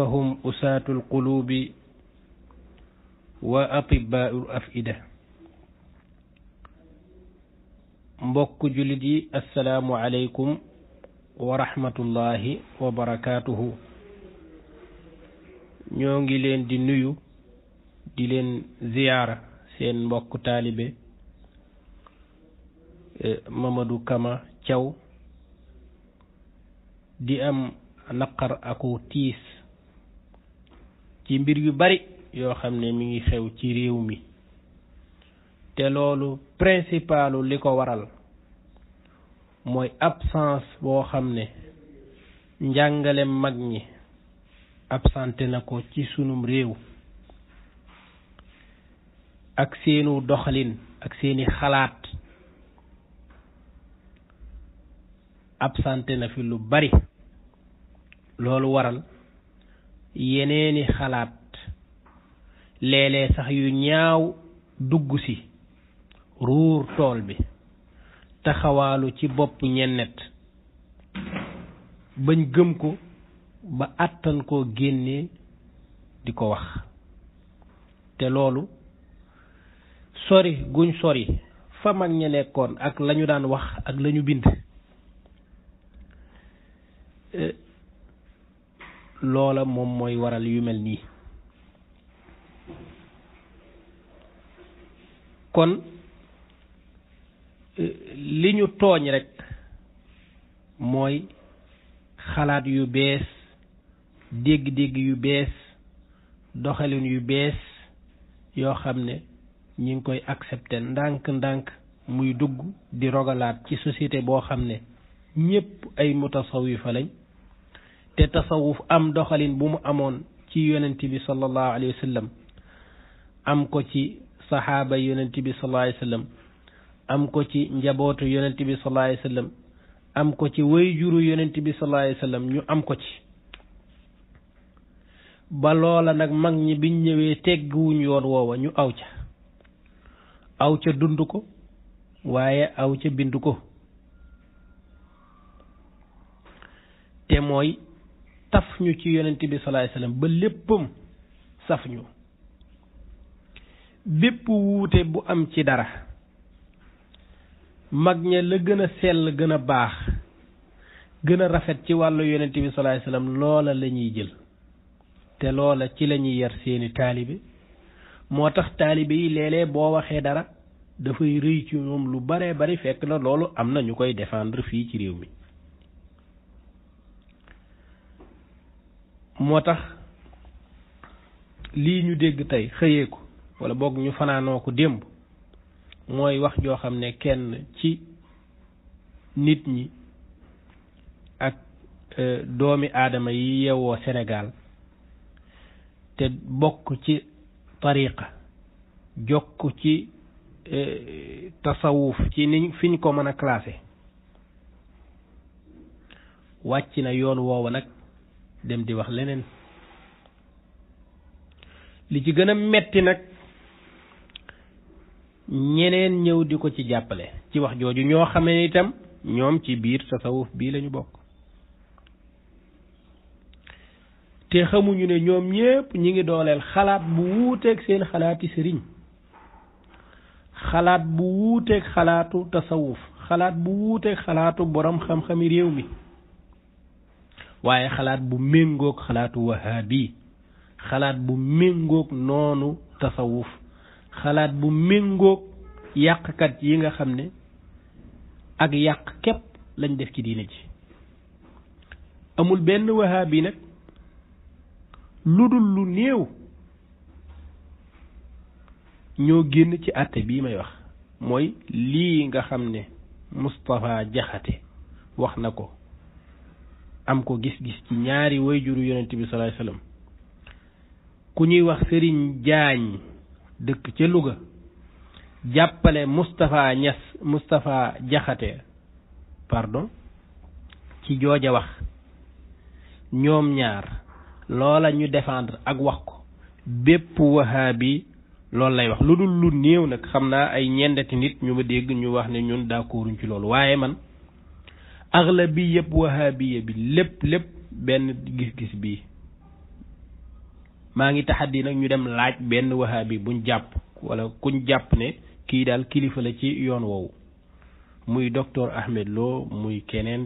فهم أساة القلوب وأطباء الأفئدة. mbokk jullit yi assalaamu aleykum wa rahmatullahi wa barakaatuhu. ñoo ngi leen di nuyu di leen ziyaara seen mbokk taalibe Mamadou Kama Thiaw di am naqar aku tiis ci mbir yu bari yoo xam ne mi ngi xew ci réew mi te loolu principalu li ko waral mooy absence boo xam ne njàngale mag ñi absenté na ko ci sunum réew ak seenu doxalin ak seeni xalaat absenté na fi lu bari. loolu waral yeneeni xalaat léeg-léeg sax yu ñaaw dugg si ruur tool bi taxawaalu ci bopp ñennet bañ gëm ko ba àttan koo génnee di ko wax te loolu sori guñ sori fa mag ña nekkoon ak lañu daan wax ak lañu bind loola moom mooy waral yu mel nii. kon li ñu tooñ rekk mooy xalaat yu bees, dégg-dégg yu bees, doxalin yu bees yoo xam ne ñi ngi koy accepter ndànk-ndànk muy dugg di rogalaat ci société boo xam ne ñépp ay mutasawifa lañ te tasawuf am doxalin bu mu amoon ci yonent bi sallallahu alayhi wa sallam am ko ci saxaaba yonent bi sallallahu alayhi wa sallam am ko ci njabootu yonent bi sallallahu alayhi wa sallam am ko ci wayjuru yonent bi sallallahu alayhi wa sallam ñu am ko ci ba loola nag mag ñi biñ ñëwee tegguwuñ yoon woowa ñu aw ca dund ko waaye aw ca bind ko te mooy taf ñu ci yonent bi sallallahu alayhi wa sallam ba léppam saf ñu. bépp wuute bu am ci dara mag ña la gën a sell gën a baax gën a rafet ci wàllu yonent bi sallallahu alayhi wa sallam loola la ñuy jël te loola ci la ñuy yar seeni taalibe moo tax taalibe yi léeg-léeg boo waxee dara dafay rëy ci ñoom lu bare bari fekk na loolu am na ñu koy défendre fii ci réew mi. moo tax lii ñu dégg tey xëyee ko wala boog ñu fanaanoo ko démb mooy wax joo xam ne kenn ci nit ñi ak doomi aadama yi yeewoo Sénégal te bokk ci tariqa jokk ci tasawuf ci niñ fiñ ko mën a classé wàcc na yoon woowa nag dem di wax leneen. li ci gën a metti nag ñeneen ñëw di ko ci jàppale ci wax jooju ñoo xamee ne itam ñoom ci biir tasawuf bii lañu bokk te xamuñu ne ñoom ñépp ñi ngi dooleel xalaat bu wuuteeg seen xalaati sëriñ, xalaat bu wuuteeg xalaatu tasawuf, xalaat bu wuuteeg xalaatu borom xam-xami réew mi, waaye xalaat bu méngoog xalaatu wahabi, xalaat bu méngoog noonu tasawuf, xalaat bu méngoog yàqkat yi nga xam ne ak yàq képp lañ def ci diine ji. amul benn wahabi nag lu dul lu néew ñoo génn ci àtte bii may wax, mooy lii nga xam ne Moustapha Jaxate wax na ko, am ko gis-gis ci ñaari wayjuru yonent bi sallallahu alayhi wasallam. ku ñuy wax Serigne Diagne dëkk ca Louga jàppale Moustapha Jaxate ci jooja wax, ñoom ñaar loola ñu défendre ak wax ko bépp wahabi loolu lay wax. lu dul lu néew nag xam naa ay ñendati nit ñu ma dégg ñu wax ne ñun d'accorduñ ci loolu, waaye man aglabi yëpp wahabiya bi lépp benn gis-gis bi maa ngi taxaddi nag ñu dem laaj benn wahabi buñ jàpp wala kuñ jàpp ne kii daal kilifa la ci yoon woowu muy docteur Ahmed Lo muy keneen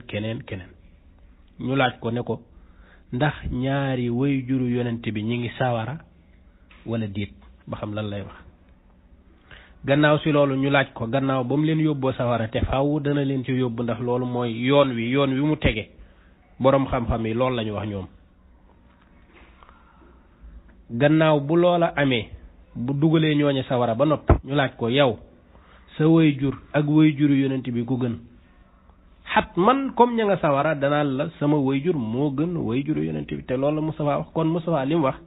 ñu laaj ko ne ko ndax ñaari way juru yonent bi ñi ngi sawara wala déet ba xam lan lay wax. gannaaw si loolu ñu laaj ko gannaaw ba mu leen yóbboo sawara te faaw dana leen ci yóbbu ndax loolu mooy yoon wi mu tege boroom xam-xam yi loolu lañu wax ñoom. gannaaw bu loola amee bu dugalee ñooñe sawara ba noppi ñu laaj ko yow sa way jur ak way juru yonent bi ku gën xat man comme ña nga sawara danaan la sama way jur moo gën way juru yonent bi te loolu la Moustapha wax. kon Moustapha li mu wax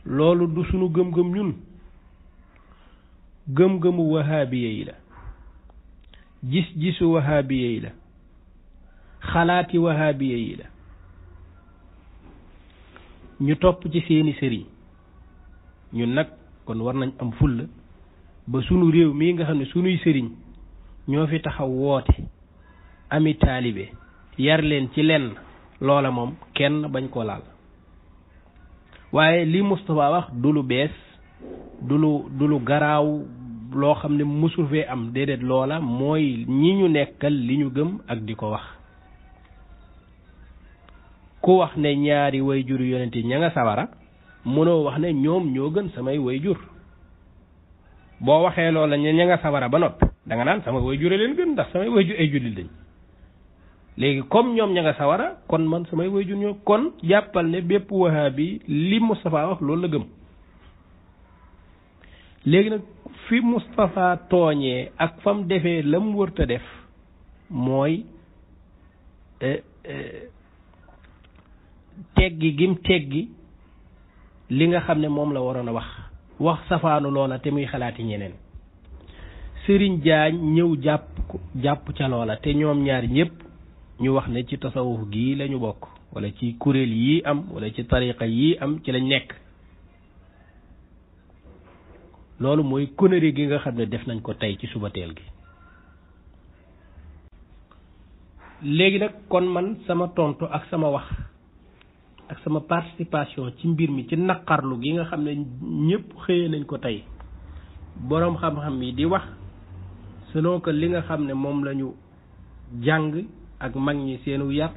loolu du sunu gëm-gëm ñun gëm-gëmu wahaabiye yi la gis-gisu wahaabiye yi la xalaati wahaabiye yi la ñu topp ci seeni sëriñ ñun nag kon war nañ am fulla ba sunu réew mii nga xam ne sunuy sëriñ ñoo fi taxaw woote ami taalibe yar leen ci lenn loola moom kenn bañ ko laal. waaye li Moustapha wax du lu bees du lu garaaw loo xam ne musul fee am déedéet loola mooy ñi ñu nekkal li ñu gëm ak di ko wax. ku wax ne ñaari way jur yonent yi ña nga sawara mënoo wax ne ñoom ñoo gën samay way jur. boo waxee loola ña nga sawara ba noppi da nga naan sama way jure leen gën ndax samay way jur ay jullit lañ. léegi comme ñoom ña nga sawara kon man samay way jur ñoo kon jàppal ne bépp wahabi li Moustapha wax loolu la gëm. léegi nag fi Moustapha tooñee ak fam defee la mu wërta def mooy teggi li nga xam ne moom la waroon a wax safaanu loola te muy xalaati ñeneen. Serigne Diagne ñëw jàpp ca loola te ñoom ñaar ñëpp ñu wax ne ci tasawuf gii lañu bokk wala ci kuréel yii am wala ci tariqa yii am ci lañ nekk. loolu mooy connerie gi nga xam ne def nañ ko tey ci suba teel gi. léegi nag kon man sama tontu ak sama wax ak sama participation ci mbir mi ci naqarlu gi nga xam ne ñëpp xëyee nañ ko tey boroom xam-xam yi di wax selon que li nga xam ne moom lañu jàng ak mag ñi seenu yar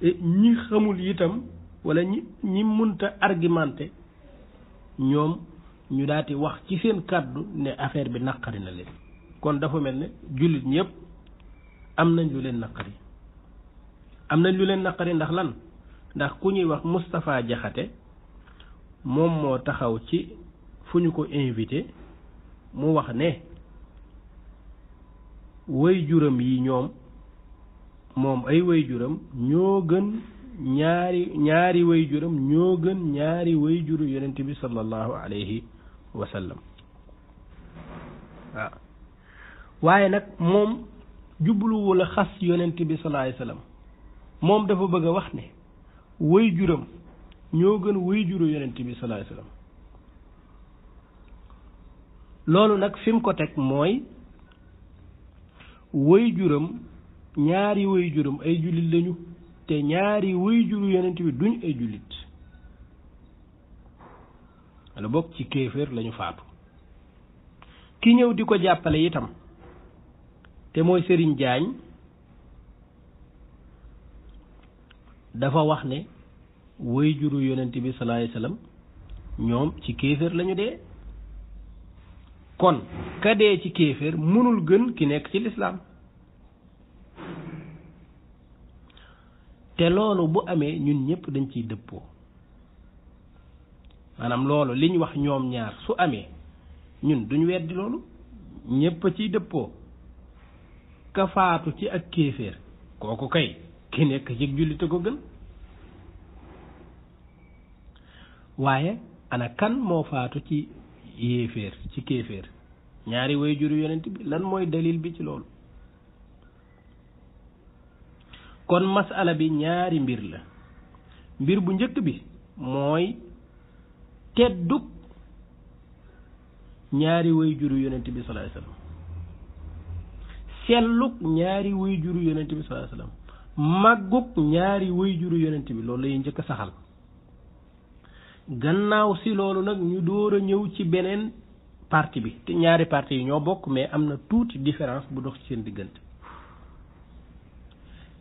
ñi xamul itam wala ñi mënta argumenté ñoom ñu daati wax ci seen kàddu ne affaire bi naqari na leen. kon dafa mel ne jullit ñëpp am nañ lu leen naqari ndax lan ndax ku ñuy wax Moustapha Diakhaté moom moo taxaw ci fu ñu ko invité mu wax ne way juram yi moom ay way juram ñoo gën ñaari way juram ñoo gën ñaari way juru yonent bi sallallahu alayhi wa sallam. waaw waaye nag moom jubluwul a xas yonent bi sallallahu alayhi wa sallam moom dafa bëgg a wax ne way juram ñoo gën way juru yonent bi sallallahu alayhi wa sallam. loolu nag fi mu ko teg mooy way juram ñaari way juram ay jullit lañu te ñaari way juru yonent bi duñ ay jullit wala bokk ci kéeféer lañu faatu. ki ñëw di ko jàppale itam te mooy Serigne Diagne dafa wax ne way juru yonent bi sallallahu alayhi wasallam ñoom ci kéeféer lañu dee. kon ka dee ci kéeféer mënul gën ki nekk ci lislaam te loolu bu amee ñun ñëpp dañ ciy dëppoo. maanaam loolu li ñu wax ñoom ñaar su amee ñun duñ weddi loolu ñëpp a ciy dëppoo. ka faatu ci ak kéeféer kooku kay ki nekk ci jullite ko gën. waaye ana kan moo faatu ci yéeféer ci kéeféer ñaari way juru yonent bi lan mooy dalil bi ci loolu. kon masala bi ñaari mbir la. mbir bu njëkk bi mooy teddug ñaari way juru yonent bi sallallahu alayhi wasallam sellug ñaari way juru yonent bi sallallahu alayhi wasallam màggug ñaari way juru yonent bi loolu lay njëkk a saxal. gannaaw si loolu nag ñu door a ñëw ci beneen parti bi te ñaari parti yi ñoo bokk mais am na tuuti différence bu dox ci seen diggante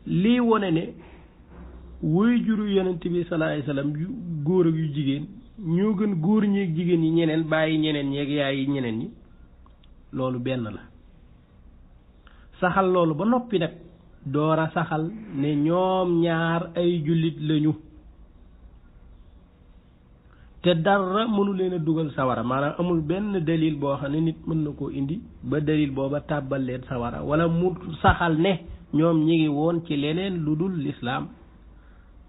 lii wone ne woy juru yonent bi sallallahu alayhi wasallam yu góor ak yu jigéen ñoo gën góor ñeeg jigéen ñi ñeneen bàyyi ñeneen ñeeg yaay yi ñeneen ñi loolu benn la saxal loolu ba noppi nag door a saxal ne ñoom ñaar ay jullit lañu te dara mënu leen a dugal sawara maanaam amul benn dalil boo xam ne nit mën na koo indi ba dalil booba tàbbal leen sawara wala mu saxal ne ñoom ñi ngi woon ci leneen lu dul lislaam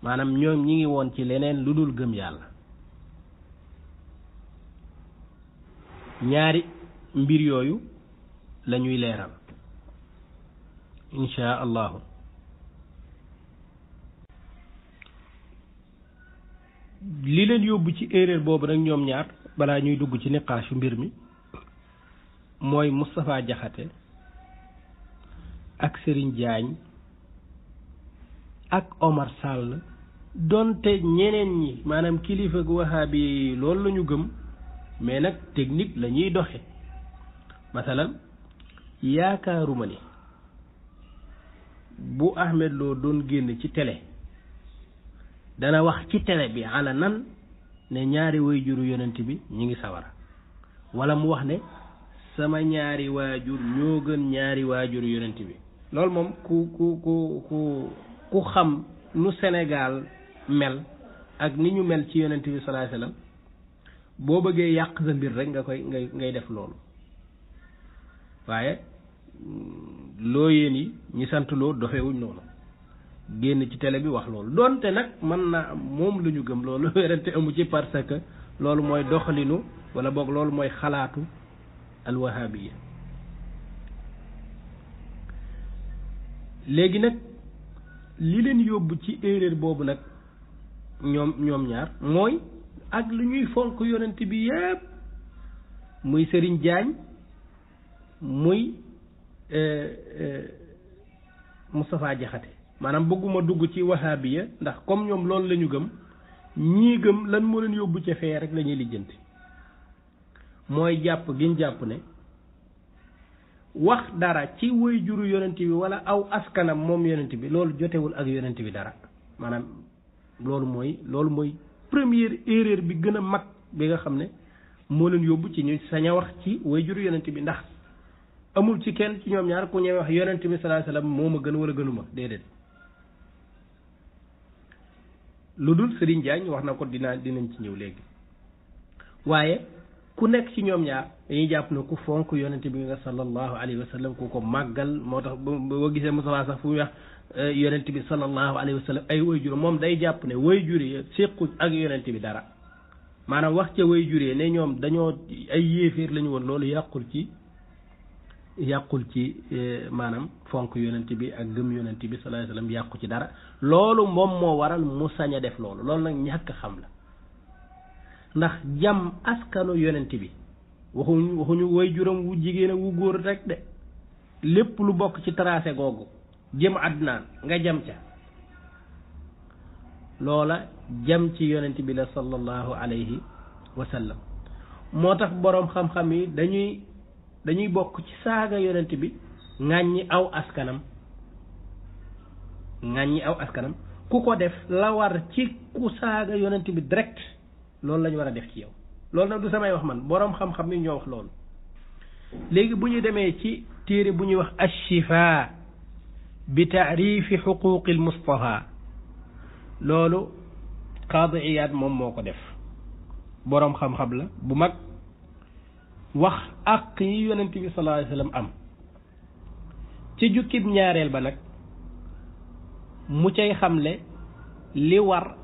maanaam ñoom ñi ngi woon ci leneen lu dul gëm yàlla ñaari mbir yooyu la ñuy leeral insha allahu li leen yóbbu ci erreur boobu nag ñoom ñaar balaa ñuy dugg ci niqaashu mbir mi mooy Moustapha Diakhaté ak Serigne Diagne ak Omar Sall donte ñeneen ñi maanaam kilifa gu wahaabi loolu la ñu gëm mais nag technique la ñuy doxe masalan yaakaaruma ni bu Ahmed Lo doon génn ci télé dana wax ci télé bi ala nan ne ñaari waajuru yonent bi ñi ngi sawara wala mu wax ne sama ñaari waajur ñoo gën ñaari waajuru yonent bi loolu moom ku xam nu Sénégal mel ak ni ñu mel ci yonent bi sallallahu alayhi wasallam boo bëggee yàq sa mbir rek ngay def loolu waaye loo yéen yi ñi sant loo doxewuñ noonu génn ci télé bi wax loolu donte nag mën na moom lu ñu gëm loolu werante amu ci parce que loolu mooy doxalinu wala boog loolu mooy xalaatu alwahabiya léegi nag li leen yóbbu ci erreur boobu nag ñoom ñaar mooy ak lu ñuy fonk yonent bi yépp muy Serigne Diagne muy Moustapha Diakhaté maanaam bëgguma dugg ci wahabiya ndax comme ñoom loolu la ñu gëm ñii gëm lan moo leen yóbbu ca fee rek la ñuy lijjanti mooy jàpp giñ jàpp ne wax dara ci woy juru yonent bi wala aw askanam moom yonent bi loolu jotewul ak yonent bi dara maanaam loolu mooy première erreur bi gën a mag bi nga xam ne moo leen yóbbu ci ñu sañ a wax ci woy juru yonent bi ndax amul ci kenn ci ñoom ñaar ku ñuy wax yonent bi sallallahu alayhi wasallam moo ma gën wala gënuma déedéet lu dul Serigne Diagne wax na ko dinañ ci ñëw léegi waaye ku nekk ci ñoom ñaar dañuy jàpp ne ku fonk yonent bi nga sallallahu alayhi wa sallam ku ko màggal moo tax boo gisee Mustafa sax fu muy wax yonent bi sallallahu alayhi wa sallam ay waajur moom day jàpp ne waajur yi séqu ak yonent bi dara maanaam wax ca waajur yi ne ñoom dañoo ay yéeféer lañu woon loolu yàqul ci maanaam fonk yonent bi ak gëm yonent bi sallallahu alayhi wa sallam yàqu ci dara loolu moom moo waral mu sañ a def loolu nag ñàkk xam la ndax jam askanu yonent bi waxuñu way juróom wu jigéen wu góor rek de lépp lu bokk ci tracé googu jëm àddunaan nga jam ca loola jam ci yonent bi la sallallahu alayhi wa sallam moo tax boroom xam-xam yi dañuy bokk ci saaga yonent bi ŋàññi aw askanam ku ko def la war ci ku saaga yonent bi direct loolu la ñu war a def ci yow loolu nag du samay wax man boroom xam-xam yi ñoo wax loolu léegi bu ñu demee ci téere bu ñuy wax ash-shifaa bi taarifi xuquqi al-Mustafa loolu Qaadi Iyaad moom moo ko def boroom xam-xam la bu mag wax àq yi yonent bi sallallahu alayhi wa sallam am ci jukkib ñaareel ba nag mu cay xamle li war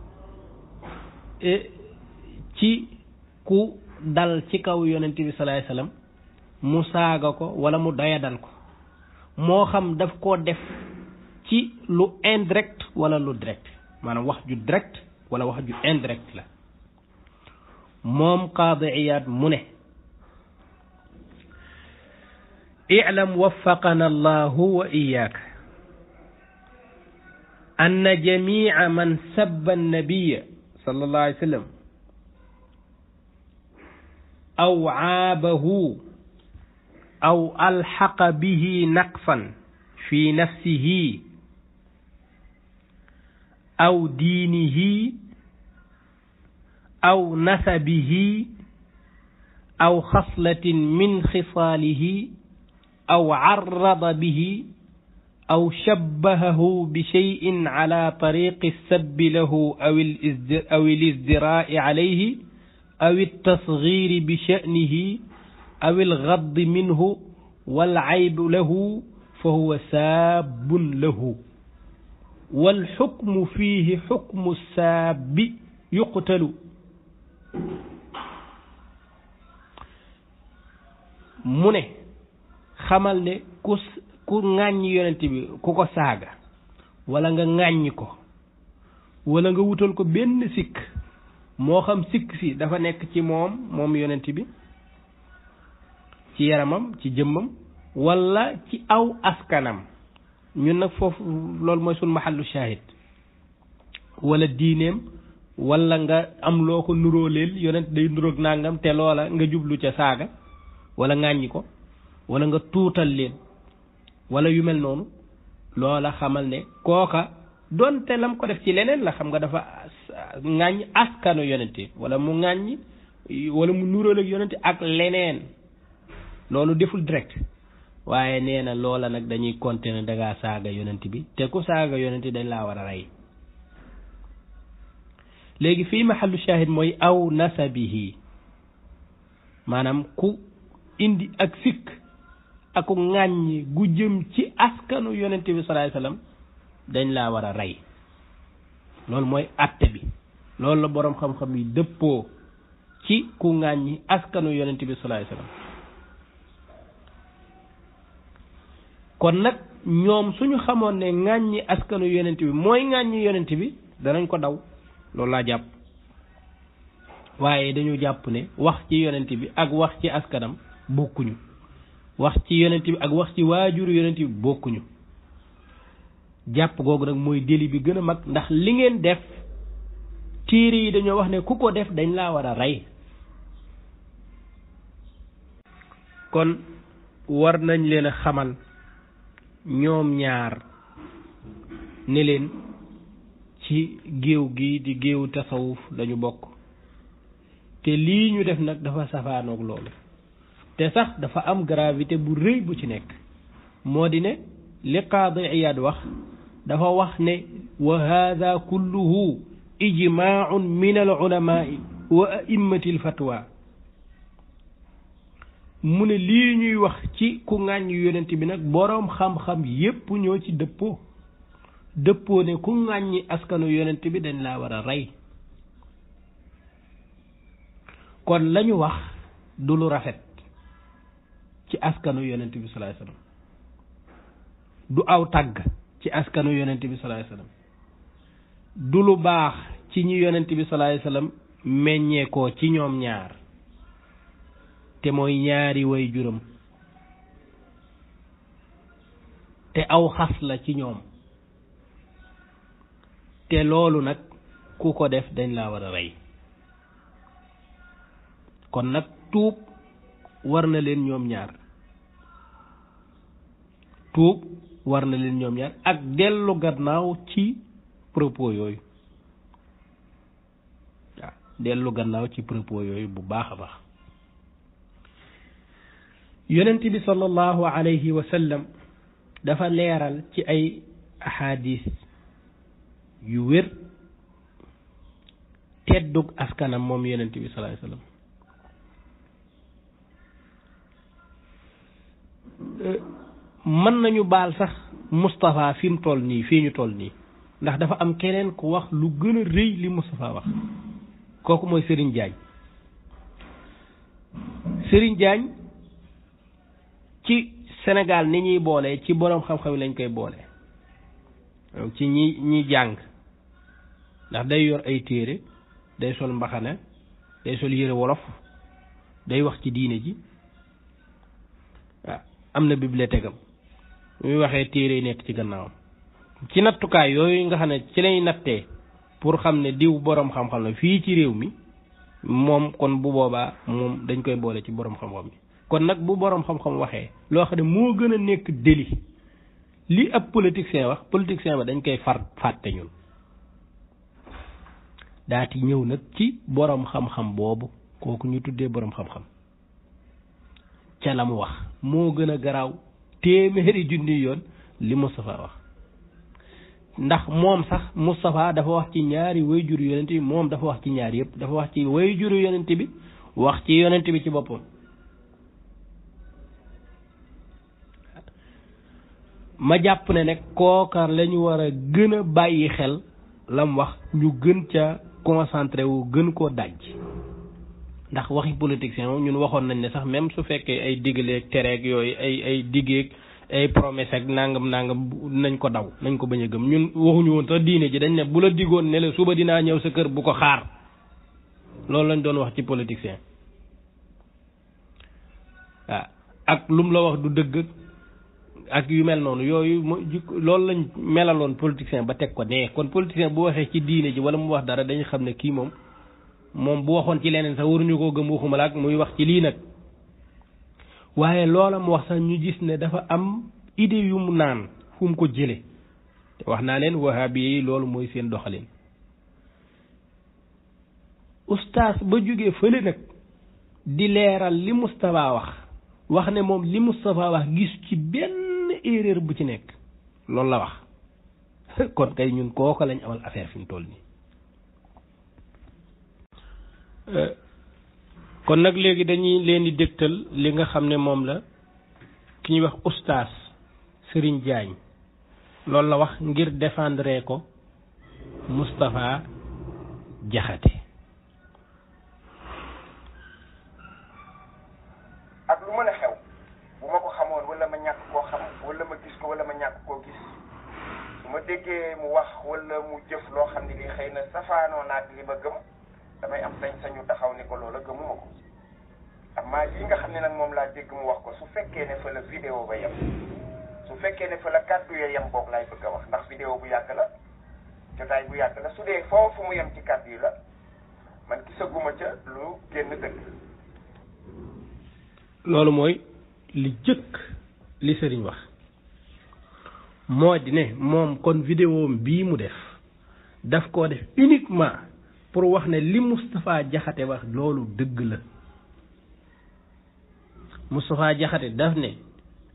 ci ku dal ci kaw yonent bi sallallahu alayhi wasallam mu saaga ko wala mu doyadal ko moo xam daf koo def ci lu indirect wala lu direct maanaam wax ju direct wala wax ju indirect la moom Qaadi Iyaad mu ne i'lam waffaqana allahu wa iyyaaka anna jamii'a man sabba an-nabiyya sallallahu alayhi wa sallam أو عابه أو ألحق به نقصا في نفسه أو دينه أو نسبه أو خصلة من خصاله أو عرض به أو شبهه بشيء على طريق السب له أو الازدراء عليه أو التصغير بشأنه أو الغض منه والعيب له فهو ساب له والحكم فيه حكم الساب يقتل mu ne xamal ne ku ŋàññi yonent bi ku ko saaga wala nga ŋàññi ko wala nga wutal ko benn sikk moo xam sikk si dafa nekk ci moom yonent bi ci yaramam ci jëmmam wala ci aw askanam ñun nag foofu loolu mooy sun mahallu shahid wala diineem wala nga am loo ko nuróoleel yonent day nuróog nangam te loola nga jublu ca saaga wala ŋàññi ko wala nga tuutal leen wala yu mel noonu loola xamal ne kooka donte lam ko def ci leneen la xam nga dafa ŋàññ askanu yonente wala mu ŋàññ wala mu nuróol ak yonente ak leneen loolu deful direct waaye nee na loola nag dañuy compter ne dangaa saaga yonent bi te ku saaga yonent dañ laa war a rey léegi fii mahallu shahid mooy aw nasabihi maanaam ku indi ak sikk aku ŋàññi gu jëm ci askanu yonent bi sallallahu alayhi wasallam dañ laa war a rey loolu mooy atte bi loolu la boroom xam-xam yi dëppoo ci ku ŋàññi askanu yonent bi sallallahu alayhi wasallam kon nag ñoom suñu xamoon ne ŋàññi askanu yonent bi mooy ŋàññi yonent bi danañ ko daw loolu laa jàpp waaye dañu jàpp ne wax ci yonent bi ak wax ci askanam bokkuñu wax ci yonent bi ak wax ci waajuru yonent bi bokkuñu jàpp googu nag mooy déli bi gën a mag ndax li ngeen def téere yi dañoo wax ne ku ko def dañ laa war a rey kon war nañ leen a xamal ñoom ñaar ne leen ci géew gi di géewu tasawuf lañu bokk te lii ñu def nag dafa safaanoog loolu te sax dafa am gravité bu rëy bu ci nekk moo di ne li Qaadi Iyaad wax dafa wax ne wa haada kulluhu ijmaa'un min al ulamaai wa a'immati al fatwa mu ne lii ñuy wax ci ku ŋàññ yonent bi nag boroom xam-xam yépp ñoo ci dëppoo ne ku ŋàññi askanu yonent bi dañ laa war a rey kon lañu wax du lu rafet ci askanu yonent bi sallallahu alayhi wasallam du aw tàgg ci askanu yonent bi sallallahu alayhi wasallam du lu baax ci ñi yonent bi sallallahu alayhi wasallam meññeekoo ci ñoom ñaar te mooy ñaari way juram te aw xas la ci ñoom te loolu nag ku ko def dañ laa war a rey kon nag tuub war na leen ñoom ñaar tuub war na leen ñoom ñaar ak dellu gannaaw ci propos yooyu waaw dellu gannaaw ci propos yooyu bu baax a baax yonent bi sallallahu alayhi wa sallam dafa leeral ci ay ahadis yu wér teddug askanam moom yonent bi sallallahu alayhi wa sallam mën nañu baal sax Moustapha fi mu toll nii fii ñu toll nii ndax dafa am keneen ku wax lu gën a rëy li Moustapha wax kooku mooy Serigne Diagne Serigne Diagne ci Sénégal ni ñuy boole ci boroom xam-xam lañ koy boole ci ñi jàng ndax day yor ay téere day sol mbaxana day sol yére wolof day wax ci diine ji waaw am na bibliothèque am muy waxee téere yi nekk ci gannaawam ci nattukaay yooyu nga xam ne ci lañ nattee pour xam ne diw boroom xam-xam la fii ci réew mi moom kon bu boobaa moom dañ koy boole ci borom xam-xam bi kon nag bu borom xam-xam waxee loo xam ne moo gën a nekk délit li ab politicien wax politicien ba dañ koy fàtte ñun daati ñëw nag ci borom xam-xam boobu kooku ñu tuddee borom xam-xam ca la mu wax moo gën a garaaw téeméeri junni yoon li Moustapha wax ndax moom sax Moustapha dafa wax ci ñaari wayjuru yonent bi moom dafa wax ci ñaari yëpp dafa wax ci wayjuru yonent bi wax ci yonent bi ci boppam ma jàpp ne nag kooka lañu war a gën a bàyyi xel lam wax ñu gën ca concentré wu gën koo daj ndax waxi politicien moom ñun waxoon nañ ne sax même su fekkee ay digaleeg tereeg yooyu ay diggeeg ay promesse ak nangam nañ ko daw nañ ko bañ a gëm ñun waxuñu woon sax diine ji dañ ne bu la diggoon ne la suba dinaa ñëw sa kër bu ko xaar loolu lañ doon wax ci politicien waaw ak lum la wax du dëgg ak yu mel noonu yooyu loolu lañ melaloon politicien ba teg ko nee kon politicien bu waxee ci diine ji wala mu wax dara dañu xam ne kii moom bu waxoon ci leneen sax waruñu koo gëm waxuma la ak muy wax ci lii nag waaye loola mu wax sax ñu gis ne dafa am idée yu mu naan fu mu ko jële te wax naa leen wahabi yi loolu mooy seen doxalin ustaas ba jógee fële nag di leeral li Moustapha wax ne moom li Moustapha wax gis ci benn erreur bu ci nekk loolu la wax kon kay ñun kooka lañ amal affaire fi mu toll nii kon nag léegi dañuy leen di dégtal li nga xam ne moom la ki ñuy wax oustaz Serigne Diagne loolu la wax ngir défendre ko Moustapha Diakhaté ak lu mën a xew bu ma ko xamoon wala ma ñàkk koo xam wala ma gis ko wala ma ñàkk koo gis su ma déggee mu wax wala mu jëf loo xam ne lii xëy na safaanoo naag li ma gëm damay am sañ-sañu taxaw ni ko loola gëmuma ko amaa lii nga xam ne nag moom laa dégg mu wax ko su fekkee ne fa la vidéo ba yem su fekkee ne fa la kàddu ya yem boog laay bëgg a wax ndax vidéo bu yàgg la jotaay bu yàgg la su dee foofu mu yem ci kàddu yi la man gisaguma ca lu génn dëgg loolu mooy li jëkk li sëriñ wax moo di ne moom kon vidéo bii mu daf koo def uniquement pour wax ne li Moustapha Diakhaté wax loolu dëgg la Moustapha Diakhaté daf ne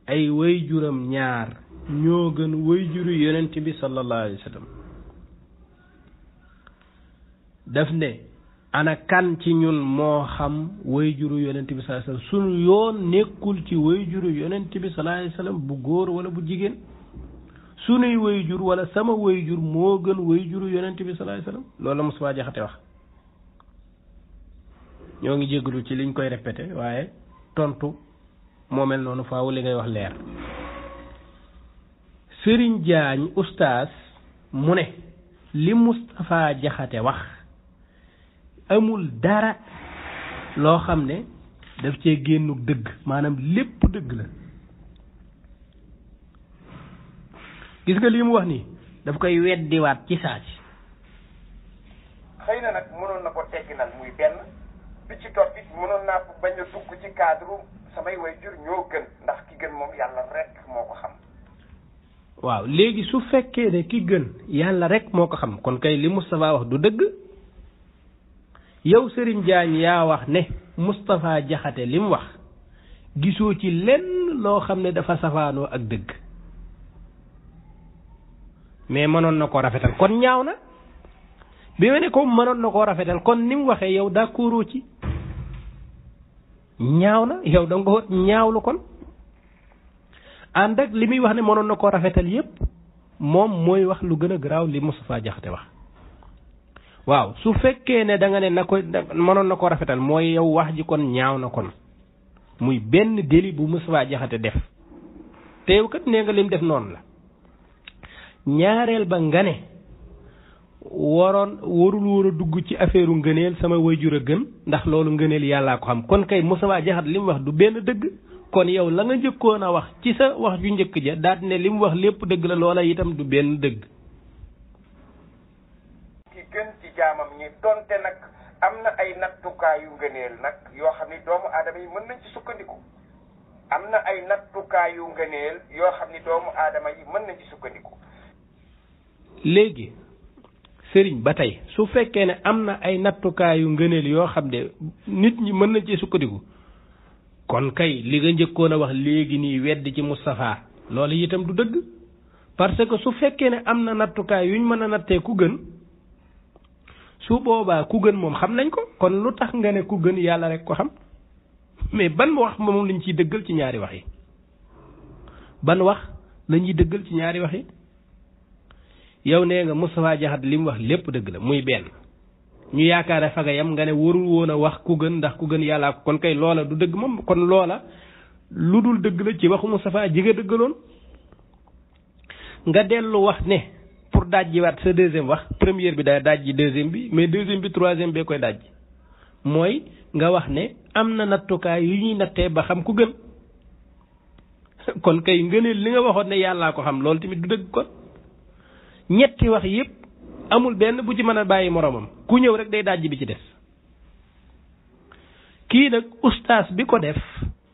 ay wayjuram ñaar ñoo gën wayjuru yonent bi sallallahu alayhi wa sallam daf ne ana kan ci ñun moo xam wayjuru yonent bi sallallahu alayhi wa sallam sunu yoon nekkul ci wayjuru yonent bi sallallahu alayhi wa sallam bu góor wala bu jigéen sunuy wayjur wala sama wayjur moo gën wayjuru yonent bi sallallahu alayhi wa sallam loolu la Moustapha Diakhaté wax ñoo ngi jégalu ci liñ koy répété waaye tontu moo mel noonu faaw li ngay wax leer Serigne Diagne oustaz mu ne li Moustapha Diakhaté wax amul dara loo xam ne daf cee génnu dëgg maanaam lépp dëgg la gis nga lii mu wax nii daf koy weddiwaat ci saa si xëy na nag mënoon na ko tegginal muy benn bi ci topp it mënoon naa bañ a dugg ci cadre samay waajur ñoo gën ndax ki gën moom yàlla rek moo ko xam waaw léegi su fekkee ne ki gën yàlla rek moo ko xam kon kay li Moustapha wax du dëgg yow Serigne Diagne yaa wax ne Moustapha Diakhaté li mu wax gisoo ci lenn loo xam ne dafa safaanoo ak dëgg mais mënoon na ko rafetal kon ñaaw na bi ma ne ko mënoon na koo rafetal kon ni mu waxee yow d'accord ci ñaaw na yow da nga ko ñaawlu kon ànd ak li muy wax ne mënoon na koo rafetal yépp moom mooy wax lu gën a garaaw li Moustapha Diakhaté wax waaw su fekkee ne da nga ne na ko mënoon na koo rafetal mooy yow wax ji kon ñaaw na kon muy benn délit bu Moustapha Diakhaté def te yow kat nee nga lim def noonu la ñaareel ba nga ne warul war a dugg ci affaire u ngëneel sama wayjur a gën ndax loolu ngëneel yàllaa ko xam kon kay Moustapha Diakhaté li mu wax du benn dëgg kon yow la nga njëkkoon a wax ci sa wax ju njëkk ja daal ne li mu wax lépp dëgg la loola itam du benn dëgg ki gën ci jaamam ñi donte nag am na ay nattukaayu ngëneel nag yoo xam ni doomu aadama yi mën nañ ci sukkandiku am na ay nattukaayu ngëneel yoo xam ni doomu aadama yi mën nañ ci sukkandiku. léegi sëriñ ba tey su fekkee ne am na ay nattukaayu ngëneel yoo xam ne nit ñi mën nañ ci sukkandiku kon kay li nga njëkkoon a wax léegi nii weddi ci Moustapha loolu itam du dëgg parce que su fekkee ne am na nattukaay yuñ mën a nattee ku gën su boobaa ku gën moom xam nañ ko kon lu tax nga ne ku gën yàlla rek ko xam mais ban wax moom lañ ciy dëggal ci ñaari wax yi ban wax lañuy dëggal ci ñaari wax yi yow nee nga Moustapha Diakhaté li mu wax lépp dëgg la muy benn ñu yaakaare faga yam nga ne warul woon a wax ku gën ndax ku gën yàllaa ko kon kay loola du dëgg moom kon loola lu dul dëgg la ci waxu Moustapha ji nga dëggaloon nga dellu wax ne pour dajji waat sa deuxième wax première bi day dajji deuxième bi mais deuxième bi troisième bee koy dajji mooy nga wax ne am na nattukaay yu ñuy nattee ba xam ku gën kon kay ngëneel li nga waxoon ne yàllaa ko xam loolu tamit du dëgg kon ñetti wax yépp amul benn bu ci mën a bàyyi moromam ku ñëw rek day dajji bi ci des kii nag ustaas bi ko def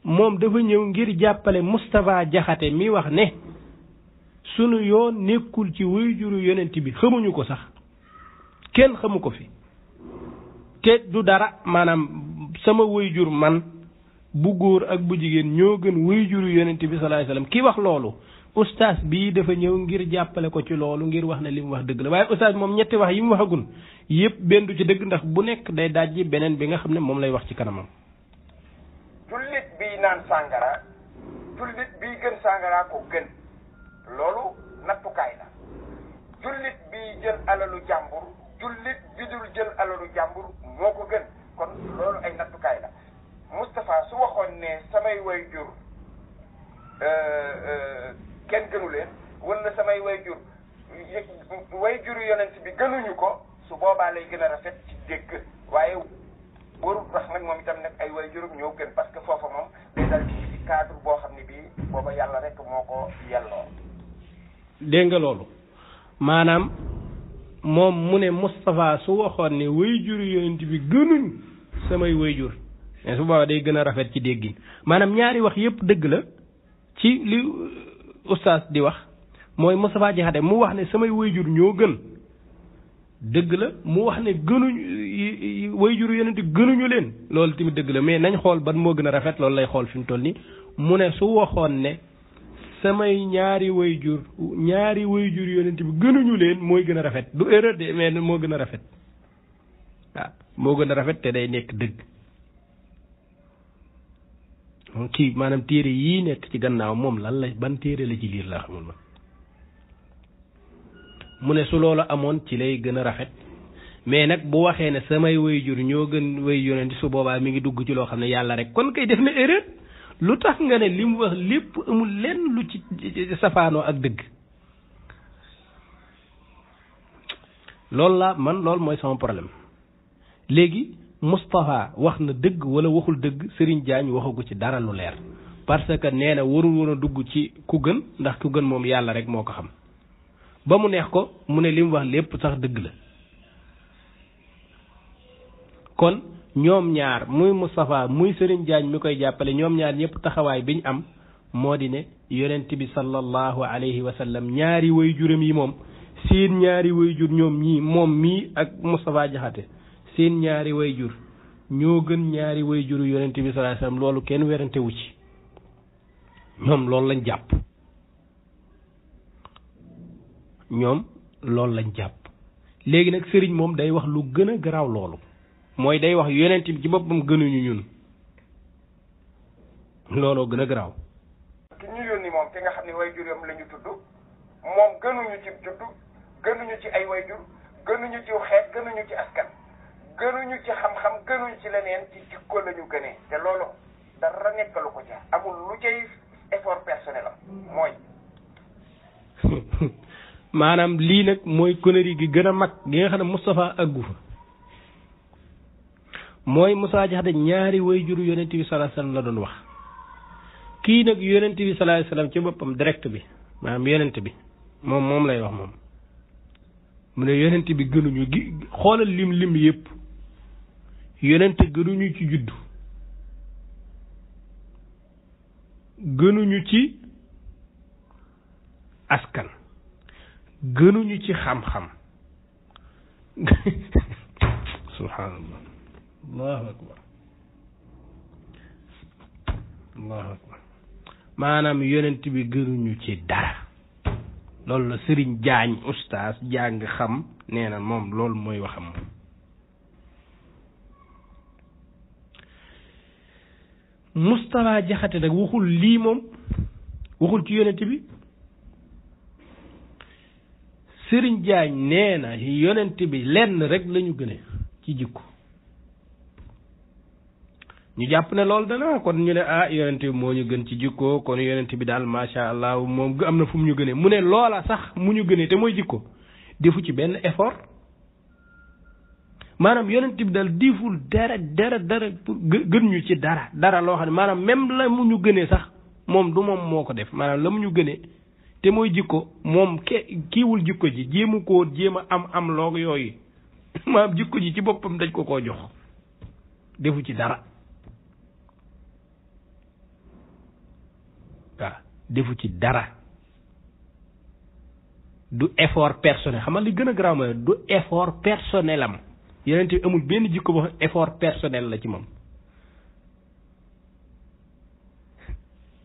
moom dafa ñëw ngir jàppale Moustapha Diakhaté mi wax ne sunu yoon nekkul ci waajuru yonent bi xamuñu ko sax kenn xamu ko fi te du dara maanaam sama waajur man bu góor ak bu jigéen ñoo gën waajuru yonent bi sallallahu alayhi wasallam ki wax loolu ustaas bii dafa ñëw ngir jàppale ko ci loolu ngir wax ne li mu wax dëgg la waaye ustaas moom ñetti wax yi mu waxagul yépp benn du ci dëgg ndax bu nekk day dajji beneen bi nga xam ne moom lay wax ci kanamam. jullit bii naan sàngara jullit bii gën sàngara ko gën loolu nattukaay la jullit bii jël alalu jàmbur jullit bi dul jël alalu jàmbur moo ko gën kon loolu ay nattukaay la Moustapha su waxoon ne samay waajur kenn gënu leen wala samay waajuru yonent bi gënuñu ko su boobaa lay gën a rafet ci dégg waaye warul wax nag moom itam nag ay waajurum ñoo gën parce que foofa moom day dal ci cadre boo xam ne bii booba yàlla rek moo ko yelloo. dégg nga loolu maanaam moom mu ne Moustapha su waxoon ne waajuru yonent bi gënuñ samay waajur mais su boobaa day gën a rafet ci déggin maanaam ñaari wax yépp dëgg la ci li ustaas di wax mooy Moustapha Diakhaté mu wax ne samay waajur ñoo gën dëgg la mu wax ne gënuñ waajuru yonent gënuñu leen loolu tamit dëgg la mais nañ xool ban moo gën a rafet loolu lay xool fi mu toll nii mu ne su waxoon ne samay ñaari waajur yonent bi gënuñu leen mooy gën a rafet du erreur de mais moo gën a rafet waaw moo gën a rafet te day nekk dëgg kii maanaam téere yii nekk ci gannaaw moom lan la ban téere la ci liir laa xamul ma mu ne su loolu amoon ci lay gën a rafet mais nag bu waxee ne samay waajur ñoo gën way yonent su boobaa mi ngi dugg ci loo xam ne yàlla rek kon kay def na erreur lu tax nga ne li mu wax lépp amul lenn lu ci safaanoo ak dëgg loolu la man loolu mooy sama problème léegi Moustapha wax na dëgg wala waxul dëgg Serigne Diagne waxagu ci dara lu leer parce que nee na warul woon a dugg ci ku gën ndax ku gën moom yàlla rek moo ko xam ba mu neex ko mu ne li mu wax lépp sax dëgg la kon ñoom ñaar muy Moustapha muy Serigne Diagne mi koy jàppale ñoom ñaar ñëpp taxawaay bi ñu am moo di ne yonent bi sallallahu alayhi wa sallam ñaari waajuram yi moom seen ñaari waajur ñoom ñii moom mii ak Moustapha Diakhaté seen ñaari waajur ñoo gën ñaari waajuru yonent bi sallallahu alayhi wasallam loolu kenn werante wu ci ñoom loolu lañ jàpp léegi nag sëriñ moom day wax lu gën a garaaw loolu mooy day wax yonent bi ci boppam gënuñu ñun looloo gën a garaaw. ki ñu yónni moom ki nga xam ne waajuram la ñu tudd moom gënuñu ci tudd gënuñu ci ay waajur gënuñu ci xeet gënuñu ci askan gënuñu ci xam-xam gënuñu ci leneen ci jikko la ñu gënee te loolu dara nekkalu ko ca amul lu cay effort personnel am mooy maanaam lii nag mooy connerie gi gën a mag gi nga xam ne Moustapha àggu fa mooy Moustapha Diakhaté ñaari waajuru yonent bi sallallahu alayhi wasallam la doon wax kii nag yonent bi sallallahu alayhi wasallam ci boppam direct bi maanaam yonent bi moom lay wax moom mu ne yonent bi gënuñu gi xoolal lim yépp yonente gënuñu ci juddu gënuñu ci askan gënuñu ci xam-xam subhanallah allahu akbar allahu akbar maanaam yonent bi gënuñu ci dara loolu la Serigne Diagne oustaz jàng xam nee na moom loolu mooy waxam moom Moustapha Jaxate nag waxul lii moom waxul ci yonent bi Serigne Diagne nee na yonent bi lenn rek lañu gëne ci jikko ñu jàpp ne loolu dana kon ñu ne yonent bi moo ñu gën ci jikko kon yonent bi daal macha allah moom am na fu mu ñu gënee mu ne loola sax mu ñu gënee te mooy jikko defu ci benn effort maanaam yonent bi daal deful dara pour gën ñu ci dara loo xam ne maanaam même la mu ñu gënee sax moom du moom moo ko def maanaam la mu ñu gënee te mooy jikko moom kiiwul jikko ji jéem a am loog yooyu maanaam jikko ji ci boppam dañ ko koo jox defu ci dara waaw defu ci dara du effort personnel xam nga li gën a garaaw mooy du effort personnel am yonent bi amul benn jikko boo xam effort personnel la ci moom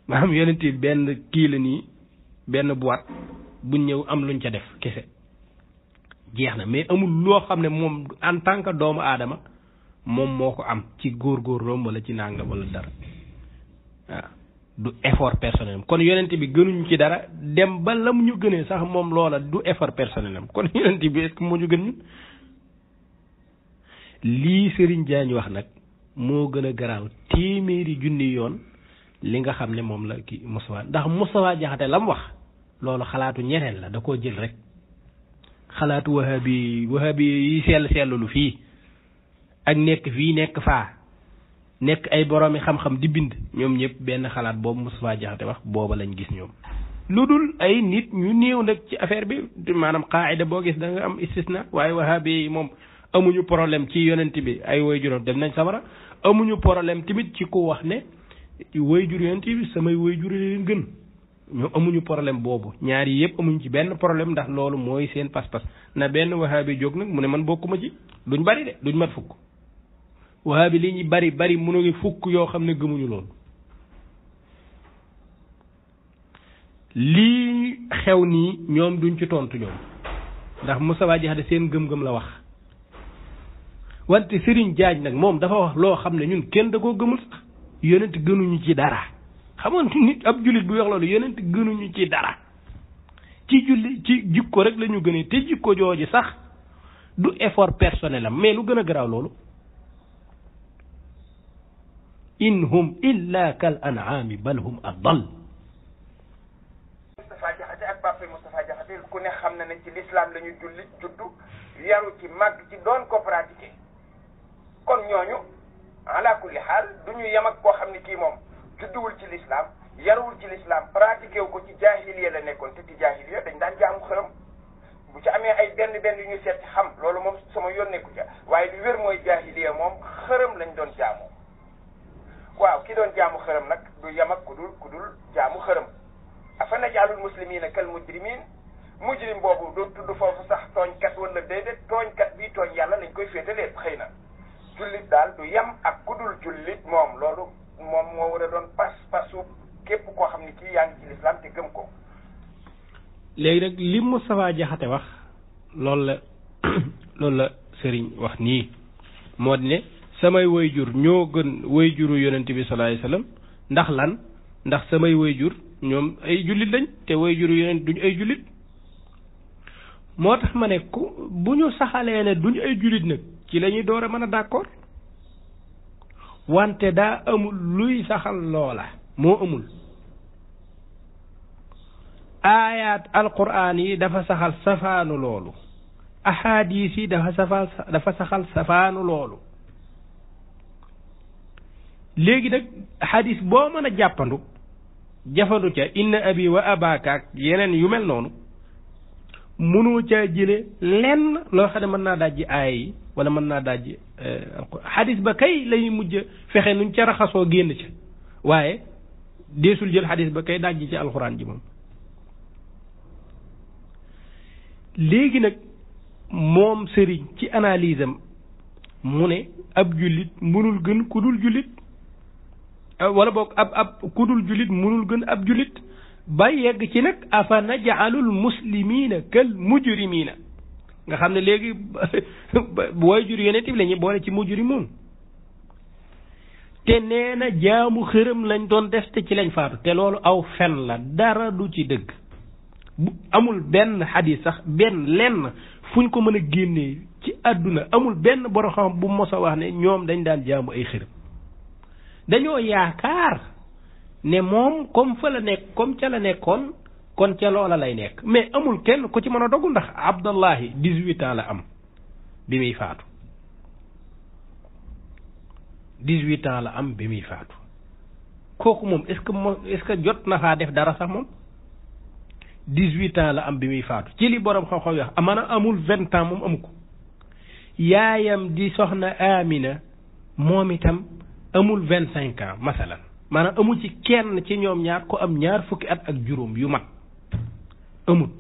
maanaam yonent bi benn kii la nii benn boîte bu ñëw am luñ ca def kese jeex na mais amul loo xam ne moom en tant que doomu aadama moom moo ko am ci góorgóorloom wala ci nangam wala dara waaw du effort personnel am kon yonent bi gënuñu ci dara dem ba la mu ñu gënee sax moom loola du effort personnel am kon yonent bi est-ce que moo ñu gën ñun lii Serigne Diagne wax nag moo gën a garaaw téeméeri junni yoon li nga xam ne moom la ki Moustapha ndax Moustapha Jaxate la mu wax loolu xalaatu ñeneen la da koo jël rek xalaatu wahabi yi sellu fii ak nekk fii nekk faa nekk ay boroomi xam-xam di bind ñoom ñëpp benn xalaat boobu Moustapha Jaxate wax booba lañ gis ñoom lu dul ay nit ñu néew nag ci affaire bi maanaam qaayida boo gis da nga am istisna waaye wahabi yi moom amuñu problème ci yonent bi ay waajuram dem nañ safara amuñu problème tamit ci ku wax ne waajur yonent bi samay waajur leen gën ñoom amuñu problème boobu ñaar yi yëpp amuñu ci benn problème ndax loolu mooy seen pas-pas na benn wahabi jóg nag mu ne man bokkuma ci duñ bari de duñ mat fukk wahabi li ñu bari mu ngi fukk yoo xam ne gëmuñu loolu lii xew nii ñoom duñ ci tontu ñoom ndax Moustapha Jaxate seen gëm-gëm la wax wante Serigne Diagne nag moom dafa wax loo xam ne ñun kenn da koo gëmul sax yonent gënuñu ci dara xamoon nit ab jullit bu wax loolu yonent gënuñu ci dara ci jikko rek la ñu gënee te jikko jooju sax du effort personnel am mais lu gën a garaaw loolu in hum illa kal an'ami bal hum adall Moustapha Jaxate ak Pape Moustapha Jaxate ku ne xam na ne ci l'islam la ñu juddu yaru ci màgg ci doon ko pratiquer kon ñooñu ala kulli xaal du ñu yem ak koo xam ne kii moom judduwul ci l'islam yaruwul ci l'islam pratiqué wu ko ci jaahiliya la nekkoon te ci jaahiliya dañ daan jaamu xërëm bu ci amee ay benn yu ñu seet ci xam loolu moom sama yoon nekku ca waaye li wér mooy jaahiliya moom xërëm lañ doon jaamu waaw ki doon jaamu xërëm nag du yem ak ku dul jaamu xërëm afa naj'alul muslimina kal mujrimin mujrim boobu doo tudd foofu sax tooñkat wala déedéet tooñkat bii tooñ yàlla lañ koy féetalee xëy na jullit daal du yem ak ku dul jullit moom loolu moom moo war a doon pasu képp koo xam ne kii yaa ngi ci lislaam te gëm ko. léegi nag li Moustapha Jaxate wax loolu la Serigne wax nii moo di ne samay wayjur ñoo gën wayjuru yonent bi sallallahu alayhi wasallam ndax lan ndax samay wayjur ñoom ay jullit lañ te wayjuru yonent duñ ay jullit moo tax ma ne ku bu ñu saxalee ne duñ ay jullit nag ci la ñuy door a mën a d'accord wante daa amul luy saxal loola moo amul aayaat alquran yi dafa saxal safaanu loolu ahadis yi dafa saxal safaanu loolu léegi nag hadis boo mën a jàppandu jafandu ca inna abi wa abaka ak yeneen yu mel noonu mënoo caa jële lenn loo xam ne mën naa dajji aaya yi wala mën naa dajji xadis ba kay lay mujj fexe nuñ ca raxasoo génn ca waaye deesul jël xadis ba kay dajji ci alxuraan ji moom. léegi nag moom sëriñ ci analyse am mu ne ab jullit mënul gën ku dul jullit wala boog ab ku dul jullit mënul gën ab jullit ba yegg ci nag afa naj'alul muslimiina kal mujrimiina nga xam ne léegi booy jur yonent bi la ñuy boole ci mujrimoon te nee na jaamu xërëm lañ doon def te ci lañ faatu te loolu aw fen la dara du ci dëgg bu amul benn xadis sax benn lenn fuñ ko mën a génnee ci àdduna amul benn borom xam bu mos a wax ne ñoom dañ daan jaamu ay xërëm dañoo yaakaar ne moom comme fa la nekk comme ca la nekkoon kon ca loola lay nekk mais amul kenn ku ci mën a dogu ndax Abdallahi 18 ans la am bi muy faatu 18 ans la am bi muy faatu kooku moom est-ce que jot na faa def dara sax moom 18 ans la am bi muy faatu ci li borom xam-xam yi wax amana amul 20 ans moom amu ko yaayam di soxna Amina moom itam amul 25 ans masalan maanaam amul ci kenn ci ñoom ñaar ko am ñaar fukki at ak juróom yu mat amut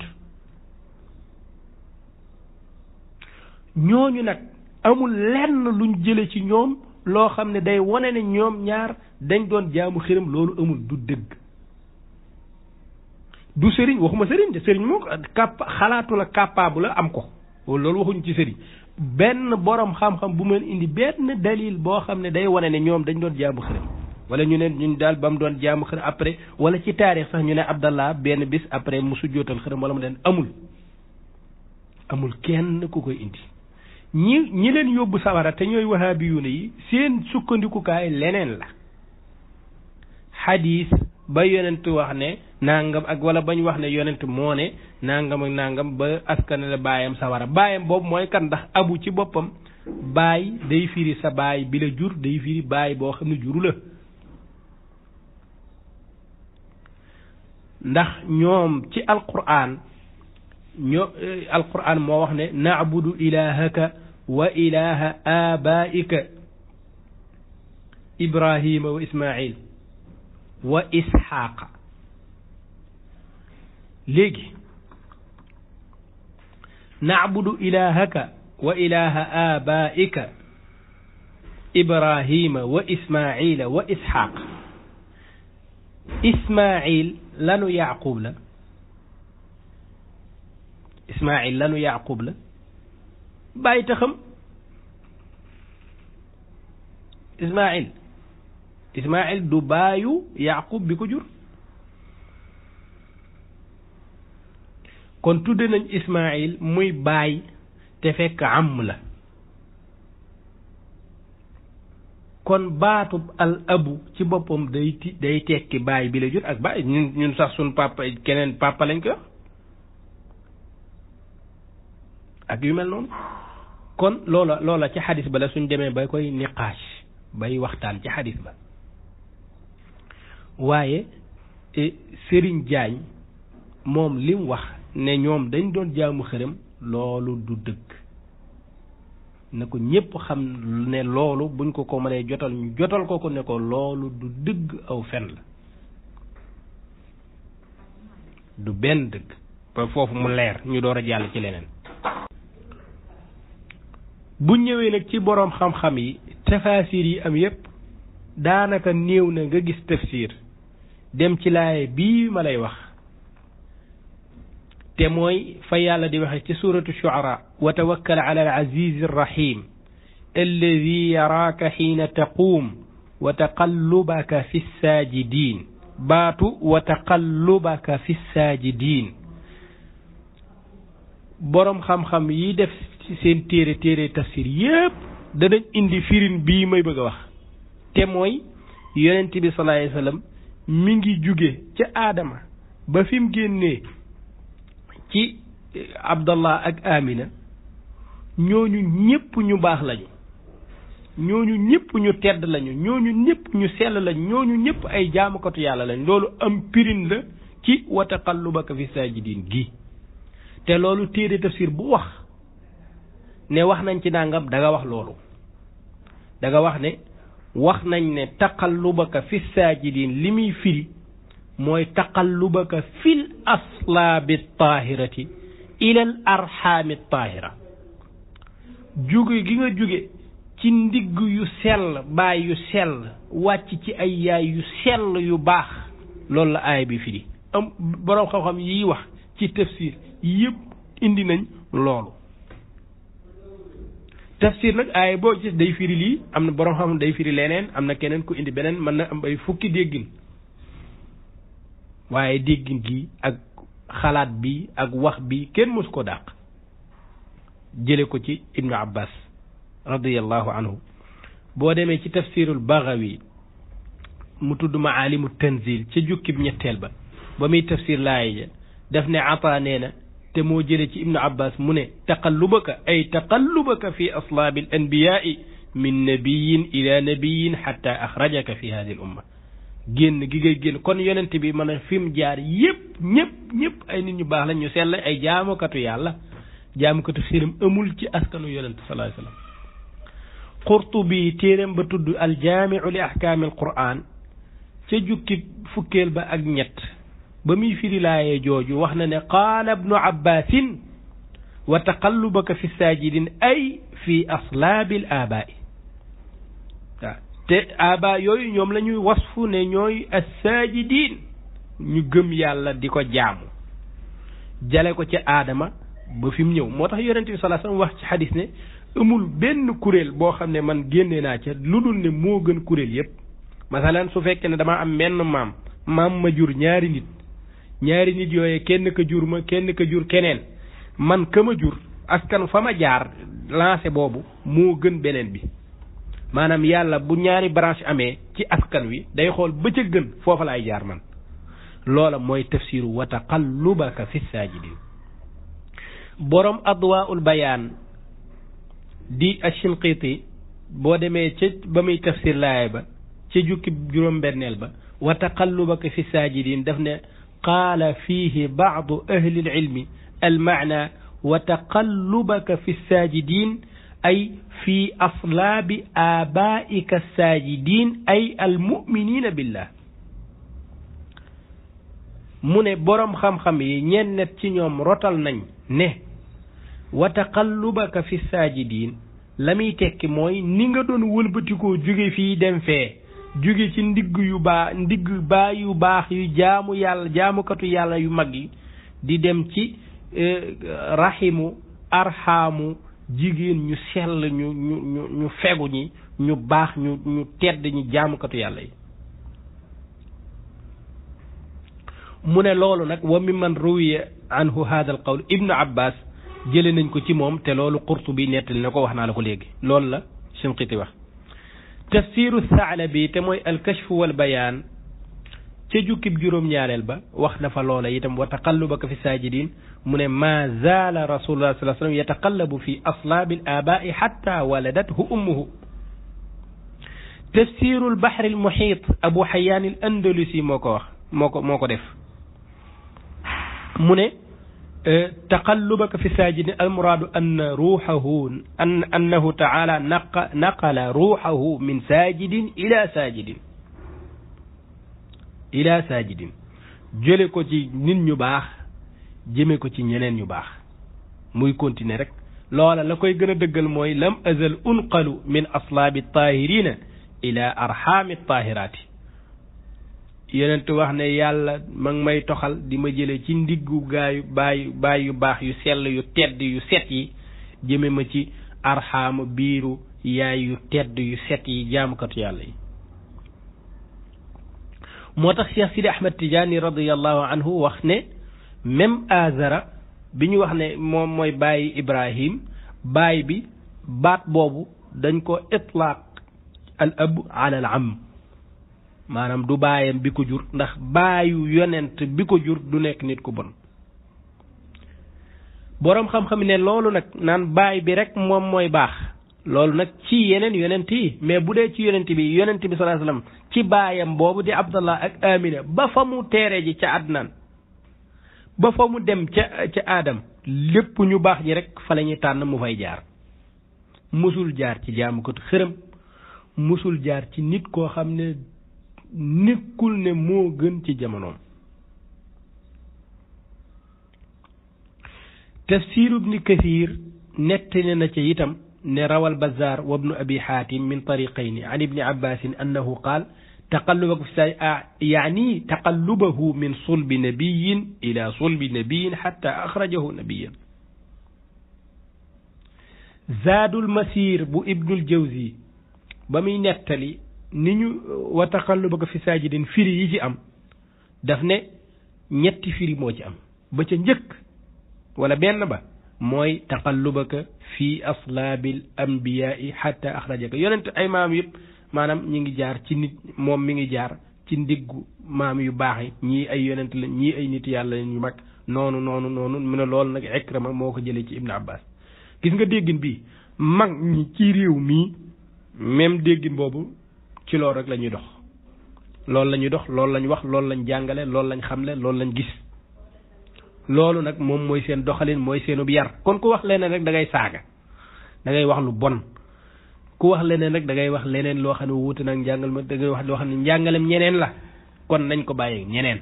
ñooñu nag amul lenn luñ jële ci ñoom loo xam ne day wane ne ñoom ñaar dañ doon jaamu xiram loolu amul du dëgg du sëriñ waxuma sëriñ de sëriñ moo xalaatu la capable la am ko loolu waxuñ ci sëriñ benn borom xam-xam bu mën indi benn dalil boo xam ne day wane ne ñoom dañ doon jaamu xiram wala ñu ne ñun daal ba mu doon jaamu xërëm après wala ci taarix sax ñu ne Abdallah benn bis après mu sujjootal xërëm wala mu den amul kenn ku koy indi ñi leen yóbbu sawara te ñooy wahabiyuuna yi seen sukkandikukaay leneen la xadiis ba yonent wax ne nangam ak wala bañ wax ne yonent moo ne nangam ak nangam ba askane la baayam sawara baayam boobu mooy kan ndax abu ci boppam baay day firi sa baay bi la jur day firi baay boo xam ne juru la ndax ñoom ci alquran alquran moo wax ne na'budu ilahaka wa ilaha abaika ibrahima wa ismail wa isxaaqa léegi na'budu ilahaka wa ilaha abaika ibrahima wa ismaila wa isxaaqa ismail lanu yaqub la ismail lanu yaqub la bàyyi taxam ismail du baayu yaqub bi ko jur kon tudde nañ ismail muy baay te fekk am la kon baatub al abu ci boppam day tekki baay bi la jur ak baay ñun sax suñ papa keneen papa lañ ko ak yu mel noonu kon loola ci xadis ba la suñ demee bay koy niqaash bay waxtaan ci xadis ba waaye Serigne Diagne moom lim wax ne ñoom dañ doon jaamu xërëm loolu du dëgg na ko ñépp xam ne loolu buñ ko mënee jotal ñu jotal ko ne ko loolu du dëgg aw fen la du benn dëgg ba foofu mu leer ñu door a jàll ci leneen bu ñëwee nag ci boroom xam-xam yi tafaasir yi am yépp daanaka néew na nga gis tafsir dem ci laay bii ma lay wax te mooy fa yàlla di waxe ci suratu shu'ara wa tawakkal ala al aziz ar rahim alladi yaraaka xiina taquum wa taqallubaka fi saajidin baatu wa taqallubaka fi saajidin boroom xam-xam yi def ci seen téere tafsir yépp danañ indi firin bii may bëgg a wax te mooy yonent bi sallallahu alayhi wasallam mi ngi jóge ca aadama ba fi mu génnee ci Abdallah ak Amina ñooñu ñépp ñu baax lañu ñooñu ñépp ñu tedd lañu ñooñu ñépp ñu sell lañu ñooñu ñépp ay jaamukatu yàlla lañ loolu am pirin la ci wa taqallubaka fi saajidin gi te loolu téere tafsir bu wax ne wax nañ ci nangam da nga wax loolu da nga wax ne wax nañ ne taqallubaka fi saajidin li muy firi mooy taqallubaka fil aslaabi taahirati ila al arxaami taahira jóge gi nga jóge ci ndigg yu sell baay yu sell wàcc ci ay yaay yu sell yu baax loolu la aaya bi firi am boroom xam-xam yi wax ci tafsir yëpp indi nañ loolu tafsir nag aaya boo gis day firi lii am na boroom xam day firi leneen am na keneen ku indi beneen mën na am ay fukki déggin waaye déggin gi ak xalaat bi ak wax bi kenn mës ko dàq jële ko ci Ibnu Abbas radiyallahu anhu boo demee ci tafsirul Baghawi mu tudd Maalimu Tanzil ca jukkib ñetteel ba muy tafsir laaya ja daf ne Ataa nee na te moo jële ci Ibnu Abbas mu ne taqallubaka ay taqallubaka fi aslaabil anbiyaai min nabiyin ila nabiyin xatta axrajaka fi hadi al umma génn gi ngay génn kon yonent bi mën a fi mu jaar yëpp ñëpp ay nit ñu baax lañ ñu sell ay jaamukatu yàlla jaamukatu xiram amul ci askanu yonent sallallahu alayhi wasallam Qurtubi téeram ba tudd aljaamiu li ahkaamil Qur'an ca jukki fukkeel ba ak ñett ba muy firi laaye jooju wax na ne qaala ibnu abbasin wa taqallubaka fi saajidin ay fi aslaabil aabaa'i waaw te aaba yooyu ñoom la ñuy wasfu ne ñooy as-saajidin ñu gëm yàlla di ko jaamu jale ko ci aadama ba fi mu ñëw moo tax yonent bi sallallahu alayhi wasallam wax ci xadis ne amul benn kuréel boo xam ne man génne naa ca lu dul ne moo gën kuréel yépp masalan su fekkee ne damaa am menn maam ma jur ñaari nit yooye kenn ka jur ma kenn ka jur keneen man ka ma jur askan fa ma jaar lancé boobu moo gën beneen bi maanaam yàlla bu ñaari branche amee ci askan wi day xool ba ca gën foofa laay jaar man loola mooy tafsiru wa taqallubaka fi saajidin borom adwaa'ul bayaan di Ashinqiti boo demee ca ba muy tafsir laaya ba ca jukki juróom-benneel ba wa taqallubaka fi saajidin daf ne qaala fiihi baadu ahli al-ilmi al-maana wa taqallubaka fi saajidin ay fi aslaabi aabaa'ika saajidin ay al-mu'miniina billah mu ne boroom xam-xam yi ñenn ci ñoom rotal nañ ne wa taqallubaka fi saajidin la muy tekki mooy ni nga doon wëlbatikoo jóge fii dem fee jóge ci ndigg yu baax yu jaamu yàlla jaamukatu yàlla yu mag yi di dem ci rahimu arxaamu jigéen ñu sell ñu fegu ñi ñu baax ñu tedd ñi jaamukatu yàlla yi mu ne loolu nag wa mimman ruwiya anhu hada al qawl ibnu abbas jële nañ ko ci moom te loolu Qurtubi nettali na ko wax naa la ko léegi loolu la Shinqiti wax tafsiru Tha'labi te mooy al-kashf wal bayaan ca jukkib juróom-ñaareel ba wax na fa loola itam wa taqallubaka fi saajidin mu ne ma zaala rasulullah sallallahu alayhi wasallam yataqallabu fi aslaabil aabaa'i hatta waladathu ummuhu tafsiru al-bahri al-muhiit Abu Hayyan al-Andalusi moo ko wax moo ko def mu ne taqallubaka fi saajidin almuraadu anna ruuxahu annahu taala naqala ruuxahu min saajidin ila saajidin jële ko ci nit ñu baax jëme ko ci ñeneen ñu baax muy continuer rek loola la koy gën a dëggal mooy lam azal unqalu min aslaabi taahirina ila arxaami taahiraati yonent wax ne yàlla ma ngi may toxal di ma jële ci ndiggu baay yu baax yu sell yu tedd yu set yi jëme ma ci arxaama biiru yaay yu tedd yu set yi jaamukatu yàlla yi moo tax Cheikh Sidi Ahmed Tidiane radiyallahu anhu wax ne même Azara bi ñu wax ne moom mooy bàyyi Ibrahim baay bi baat boobu dañ ko itlaaq al ab ala al am maanaam du baayam bi ko jur ndax baayu yonent bi ko jur du nekk nit ku bon boroom xam-xam ne loolu nag naan baay bi rek moom mooy baax loolu nag ci yeneen yonent yi mais bu dee ci yonent bi sallallahu alayhi wasallam ci baayam boobu di Abdallah ak Amina ba fa mu teere ji ca Adnan ba fa mu dem ca Adam lépp ñu baax ñi rek fa la ñuy tànn mu fay jaar musul jaar ci jaamukatu xërëm, musul jaar ci nit koo xam ne nekkul ne moo gën ci jamonoom. tafsir ibn kathir nettali na ca itam ne rawal Bazzaar wa ibnu abi xaatim min tariqayni an ibni abbasin annahu qaal taqallubahu fi yaani taqallubahu min sulbi nabiyin ila sulbi nabiyin xatta axrajahu nabiyan. zaadul masir bu ibnul jawzi ba muy nettali ni ñu wa taqallubaka fi saajidin firi yi ci am daf ne ñetti firi moo ci am. ba ca njëkk wala benn ba mooy taqallubaka fi aslaabil anbiyaai xatta axrajaka yonent ay maam yëpp maanaam ñi ngi jaar ci nit moom mi ngi jaar ci ndiggu maam yu baax yi ñii ay yonent la ñii ay nit yàlla yu mag noonu mu ne loolu nag Ikrima moo ko jëlee ci Ibn Abbas. gis nga déggin bi mag ñi ci réew mii même déggin boobu ci loolu rek la ñuy dox loolu la ñuy dox loolu lañ wax loolu lañ jàngale loolu lañ xamle loolu lañ gis. loolu nag moom mooy seen doxalin mooy seenub yar. kon ku wax leneen rek da ngay saaga da ngay wax lu bon ku wax leneen rek da ngay wax leneen loo xam ne wuute nag njàngal ma da ngay wax loo xam ne njàngalem ñeneen la kon nañ ko bàyyi ñeneen.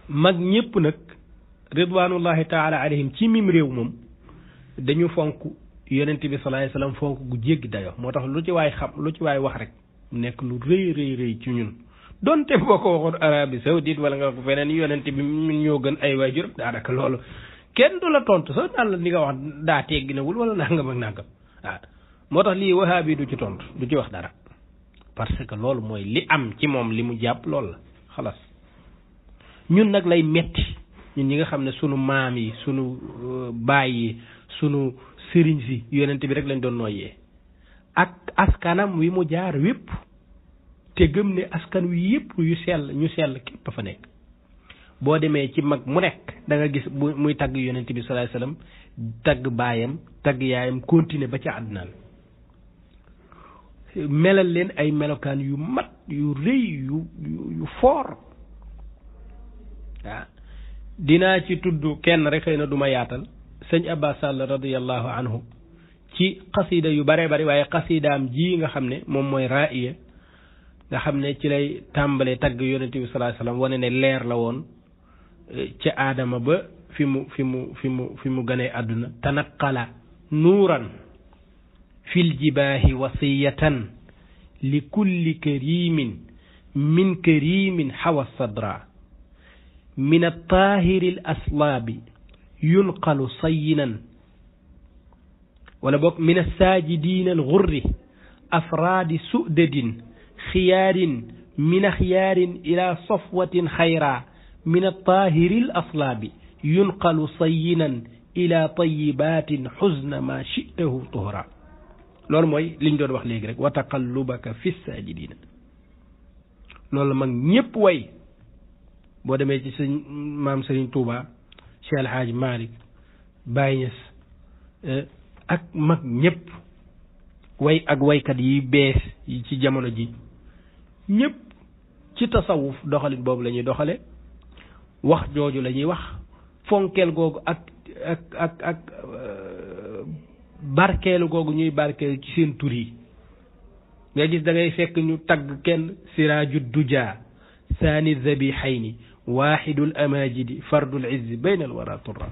mag ñépp nag ridwanullahi taala alayhim ci mim réew moom dañu fonk yonent bi sallallahu alayhi wasallam fonk gu jéggi dayo moo tax lu ci waay xam lu ci waay wax rek nekk lu rëy ci ñun. donte boo ko waxoon Arabie Saoudite wala nga ko feneen yonent bi ñoo gën ay waajur daanaka loolu kenn du la tontu sax naan la ni nga wax daa tegginawul wala nangam ak nangam waaw moo tax lii wahabi du ci tontu du ci wax dara parce que loolu mooy li am ci moom li mu jàpp loolu la xalaas. ñun nag lay metti ñun ñi nga xam ne sunu maam yi sunu baay yi sunu sëriñ si yonent bi rek lañ doon nooyee ak askanam wi mu jaar wépp te gëm ne askan wi yëpp yu sell ñu sell képp fa nekk. boo demee ci mag mu nekk da nga gis muy tagg yonent bi sallallahu alayhi wasallam tagg baayam tagg yaayam continuer ba ca àdduna melal leen ay melokaan yu mat yu rëy yu foor waaw. dinaa ci tudd kenn rek xëy na du ma yaatal sëñ Abbas Sall radiyallahu anhu ci xasida yu bare bari waaye xasidaam ji nga xam ne moom mooy ra'iya nga xam ne ci lay tàmbalee tagg yonent bi sallallahu alayhi wasallam wane ne leer la woon ca aadama ba fi mu ganee àdduna tanaqala nuuran fil jibaahi wasiyatan li kulli karimin min karimin hawa sadra min at-tahiri al-aslaabi yunqalu sayyinan wala boog min as-sajidin al-ghurri afraadi su'dadin xiyaarin min axyaarin ila safwatin xayra min at-tahiri al-aslaabi yunqalu sayyinan ila tayyibatin xuzna ma shi'tahu tuhra. loolu mooy liñ doon wax léegi rek wa taqallubaka fi sajidina loolu la mag ñëpp way boo demee ci sëñ maam Serigne Touba Cheikh El Hadj Malick Baye Niass ak mag ñëpp way ak waykat yi bees yi ci jamono ji ñëpp ci tasawuf doxalin boobu la ñuy doxale wax jooju la ñuy wax fonkeel googu ak barkeelu googu ñuy barkeelu ci seen tur yi nga gis da ngay fekk ñu tagg kenn siraaju duja saani zabihayni waaxidul amajidi fardul izzi bayna al wara turra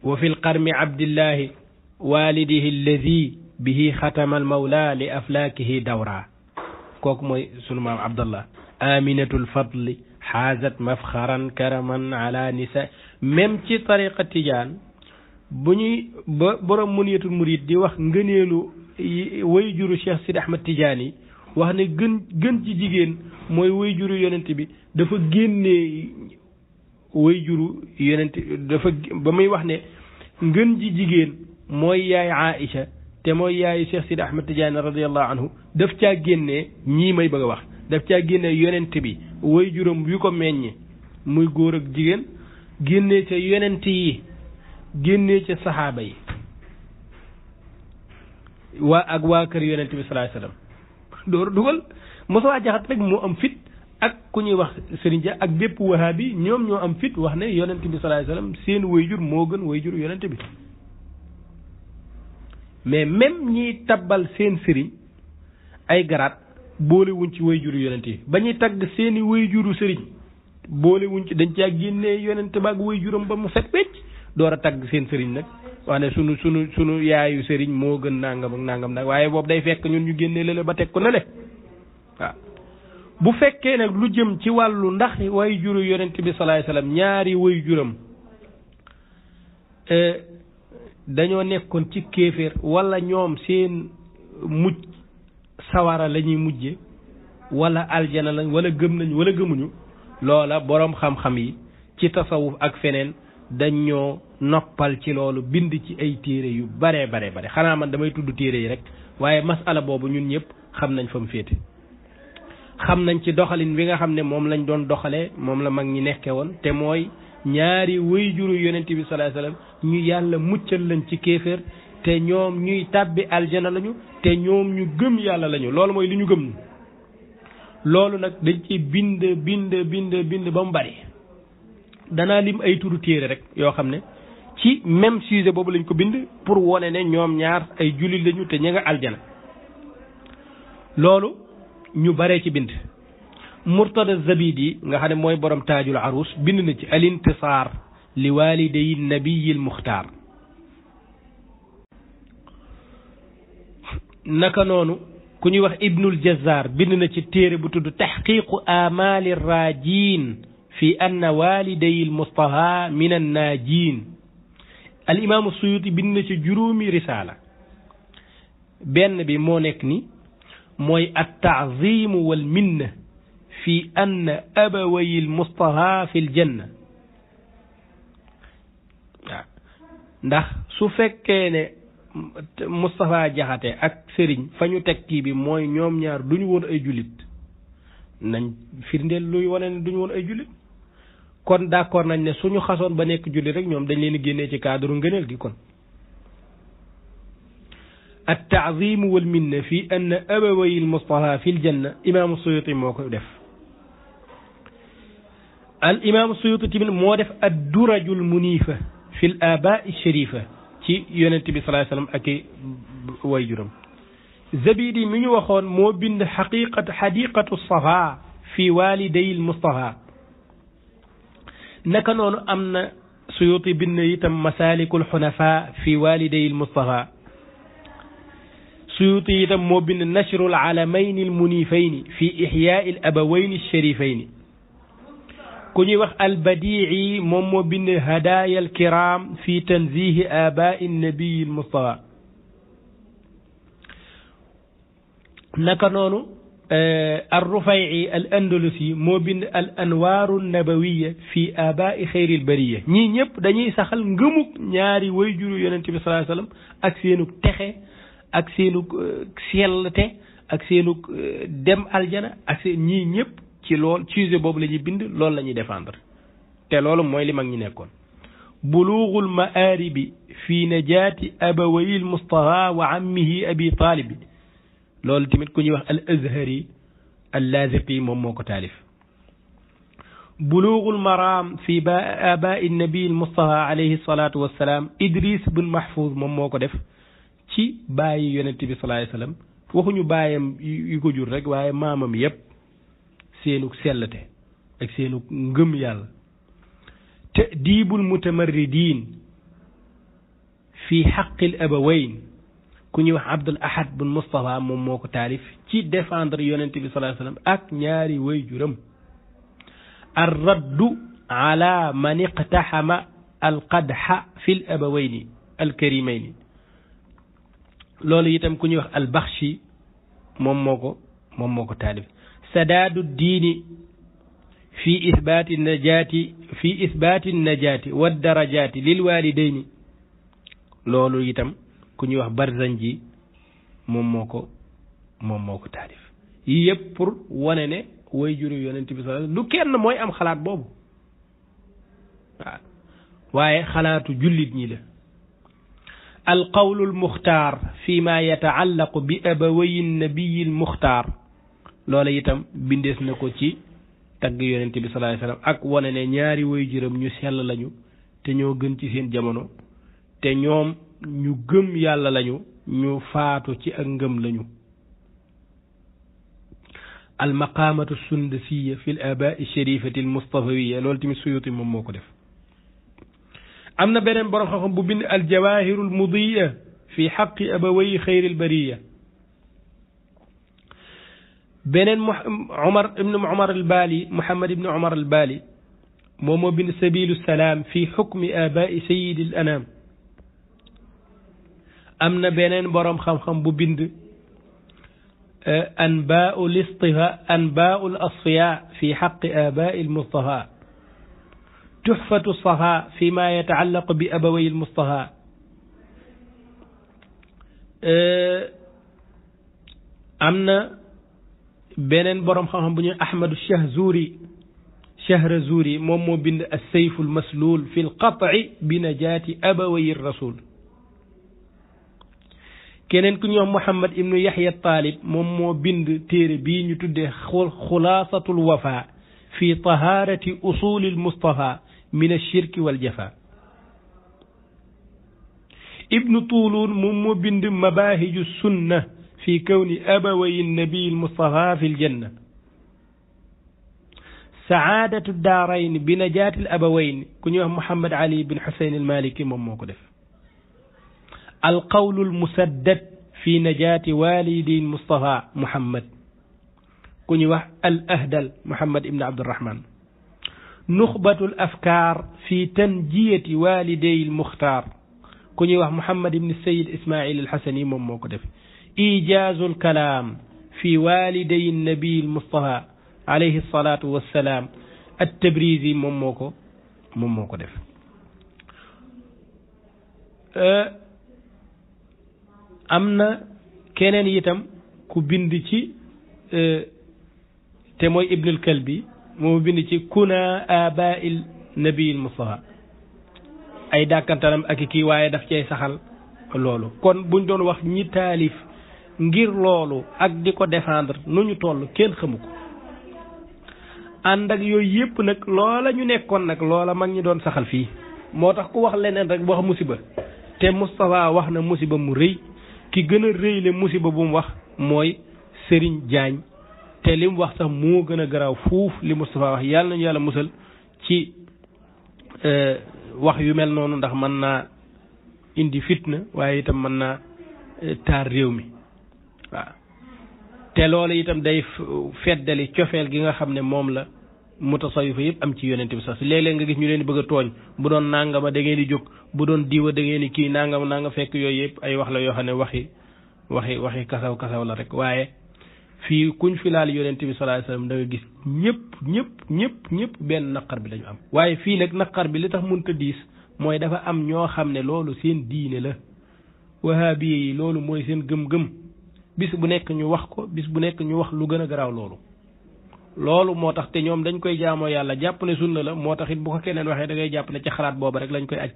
wa fi lqarmi abdillahi walidihi alladi bihi xatama almawla li aflaakihi dawra kooku mooy sunu maam abdallah aminatul fadli xaazat mafxaran karaman ala nisa même ci tariqa tijaan bu ñuy ba borom muniyatul murid di wax ngëneelu way juru Cheikh Sidi Ahmad Tidiane wax ne gën ci jigéen mooy way juru yonent bi dafa génnee way juru yonent dafa ba muy wax ne ngën ji jigéen mooy yaay Aïcha te mooy yaayu Cheikh Sidi Ahmad Tidiane radiyallahu anhu daf caa génnee ñii may bëgg a wax daf caa génnee yonent bi way juram yu ko meññe muy góor ak jigéen génnee ca yonent yi génnee ca saxaaba yi waa kër yonent bi sallallahu alayhi wasallam door dugal Moussa Jaxate rek moo am fit ak ku ñuy wax Serigne Dia ak bépp wahabi ñoom ñoo am fit wax ne yonent bi sallallahu alayhi wasallam seen wayjur moo gën wayjur yonent bi mais même ñiy tabbal seen sëriñ ay garaat boole wuñ ci wayjuru yonent yi ba ñuy tagg seeni wayjuru sëriñ boole wuñ ci dañ caa génnee yonent ba ak wayjuram ba mu set wecc door a tagg seen sëriñ nag wax ne sunu yaayu sëriñ moo gën nangam ak nangam nag waaye boobu day fekk ñun ñu génnee lale ba teg ko ne le waaw bu fekkee nag lu jëm ci wàllu ndax wayjuru yonent bi sallallahu alayhi wasallam ñaari wayjuram dañoo nekkoon ci kéeféer wala ñoom seen mujj sawara la ñuy mujje wala aljana lañ wala gëm nañ wala gëmuñu loola boroom xam-xam yi ci tasawuf ak feneen dañoo noppal ci loolu bind ci ay téere yu bare xanaa man damay tudd téere yi rek waaye masala boobu ñun ñëpp xam nañ fa mu féete xam nañ ci doxalin bi nga xam ne moom lañ doon doxalee moom la mag ñi nekke woon te mooy ñaari wayjuru yonent bi sallallahu alayhi wasallam ñu yàlla muccal lañ ci kéeféer te ñoom ñuy tàbbi aljana lañu te ñoom ñu gëm yàlla lañu loolu mooy li ñu gëm loolu nag dañ ci bind ba mu bari danaa lim ay turu téere rek yoo xam ne ci même sujet boobu lañ ko bind pour wone ne ñoom ñaar ay jullit lañu te ña nga aljana loolu ñu baree ci bind Murtada Zabidi nga xam ne mooy borom taajul arus bind na ci al intisaar li waliday nabiyil muxtaar naka noonu ku ñuy wax Ibnul Jazar bind na ci téere bu tudd taxqiqu amali rajin fi anna waliday al mustafa min an najin al imaamu Suyuti bind na ci juróomi risaala benn bi moo nekk ni mooy at ta'zim wal minna fi anna abaway al mustafa fi al janna ndax su fekkee ne Moustapha Jaxate ak Sëriñ fa ñu teg kii bi mooy ñoom ñaar duñu woon ay jullit nañ firndeel luy wane ne duñu woon ay jullit kon d'accord nañ ne suñu xasoon ba nekk jullit rek ñoom dañ leen di génnee ci cadre ngëneel gi kon at-ta'zim wal minna fi anna abaway al-Mustafa fi al-janna imaamu Suyuti moo ko def al imaamu Suyuti tamit moo def ad-durajul munifa fi al-aba ash-sharifa ci yonent bi sallallahu alayhi wasallam ak wayjuram Zabidi mi ñu waxoon moo bind xadiqatu safa fi waliday al-Mustafa naka noonu am na Suyuti bind itam masalikul xunafa fi waliday al-Mustafa Suyuti itam moo bind nashrul alamayn al-munifayni fi ihya al-abawayn ash-sharifayn ku ñuy wax albadii moom moo bind hadaya alkiram fi tanzihi abai nabii almustafa naka noonu arrufay'i al andalusi moo bind al anwaaru nabawiya fi abai xayri albariya ñii ñëpp dañuy saxal ngëmuk ñaari wayjuru yonent bi sallallahu alayhi wasallam ak seenuk texe ak seenuk sellte ak seenuk dem aljana ak seen ñii ñëpp ci lool sujet boobu la ñuy bind loolu la ñuy défendre te loolu mooy li mag ñi nekkoon bulughul maaribi fi najaati abawayil mustafa wa ammihi abi talib loolu tamit ku ñuy wax al azhari al laziqi moom moo ko taalif bulughul maram fi abai nabi al mustafa alayhi salatu wassalam idris bin mahfouz moom moo ko def ci bàyyi yonent bi sallallahu alayhi wasallam waxuñu bàyyam yu ko jur rek waaye maamam yépp seenuk sellte ak seenuk ngëm yàlla ta'dibul mutamarridin fi haqqil abawayn ku ñuy wax Abdul Ahad bin Mustafa moom moo ko taalif ci défendre yonent bi sallallahu alayhi wasallam ak ñaari wayjuram ar-raddu ala man iqtahama al-qadha fil abawayni al-karimayni loolu itam ku ñuy wax al-Bakhshi moom moo ko taalif sadaadu diini fi isbaati najaati wa darajaati lil walidayni loolu itam ku ñuy wax Barzanji moom moo ko taalif yii yëpp pour wane ne way juru yonent bi sallallahu alayhi wasallam du kenn mooy am xalaat boobu waaw waaye xalaatu jullit ñi la al qawlu al muxtaar fi ma yataallaqu bi abawayi nabiyi al muxtaar loola itam bindees na ko ci tagg yonent bi sallallahu alayhi wasallam ak wane ne ñaari waajuram ñu sell lañu te ñoo gën ci seen jamono te ñoom ñu gëm yàlla lañu ñu faatu ci ak ngëm lañu. al maqamatu sundasiya fi l abai sharifati al mustafawiya loolu tamit Suyuti moom moo ko def. am na beneen borom xam-xam bu bind al jawahiru al mudiya fi xaqi abaway xayril bariya. beneen Umar ibn Umar al Bali Muhammad ibn Umar al Bali moom moo bind sabilu salaam fi xukmi abai sayyidil anam. am na beneen borom xam-xam bu bind anbaa'u listifa anbaa'u al-asfiya fi xaqi abai al-Mustafa tuhfatu safa fi ma yataallaqu bi abaway al-Mustafa. am na beneen borom xam-xam bu ñuy Ahmadu Shahrazuri moom moo bind as-sayfu al-maslul fi al-qat'i bi najaati abaway ar-rasul. keneen ku ñuy wax Muhammad ibnu Yahya Talib moom moo bind téere bii ñu tuddee xulaasatul wafa fi taharati usulil Mustafa min ash-shirki wal jafa. ibnu Tulun moom moo bind mabahiju sunna fi kawni abaway nabi al-Mustafa fi al-janna. saadatu daarayn bi najaati al-abawayn ku ñuy wax Muhammad Ali bin Husayn al-Maliki moom moo ko def. القول المسدد في نجاة والدي المصطفى محمد كوني واخ الأهدل محمد ابن عبد الرحمن. نخبة الأفكار في تنجية والدي المختار كوني واخ محمد ابن السيد إسماعيل الحسني موكو ديف. إيجاز الكلام في والدي النبي المصطفى عليه الصلاة والسلام التبريزي موكو ديف. am na keneen itam ku bind ci te mooy Ibnul Kalbi moo bind ci kuna abail nabiil Mustafa ay dàkkantalam ak kii waaye daf cay saxal loolu. kon buñ doon wax ñi taalif ngir loolu ak di ko défendre nu ñu toll kenn xamu ko. ànd ak yooyu yëpp nag loola ñu nekkoon nag loola mag ñi doon saxal fii moo tax ku wax leneen rek wax musiba te Mustafa wax na musiba mu rëy. ki gën a rëy le musiba bu mu wax mooy Serigne Diagne te li mu wax sax moo gën a garaaw fuuf li Moustapha wax yàlla nañu yàlla musal ci wax yu mel noonu ndax mën naa indi fitna waaye itam mën naa taar réew mi waaw. te loolu itam day feddali cofeel gi nga xam ne moom la mutasawifa yëpp am ci yonent bi sax léeg-léeg nga gis ñu leen di bëgg a tooñ bu doon nangama da ngeen di jóg bu doon diwa da ngeen di kii nangam fekk yooyu yëpp ay wax la yoo xam ne waxi kasaw la rek. waaye fii kuñ fi laal yonent bi sallallahu alayhi wasallam da nga gis ñëpp benn naqar bi lañu am. waaye fii nag naqar bi li tax mënta diis mooy dafa am ñoo xam ne loolu seen diine la. wahabiye yi loolu mooy seen gëm-gëm bis bu nekk ñu wax ko bis bu nekk ñu wax lu gën a garaaw loolu moo tax te ñoom dañ koy jaamoo yàlla jàpp ne sunna la moo tax it bu ko keneen waxee da ngay jàpp ne ci xalaat booba rek lañ koy aj.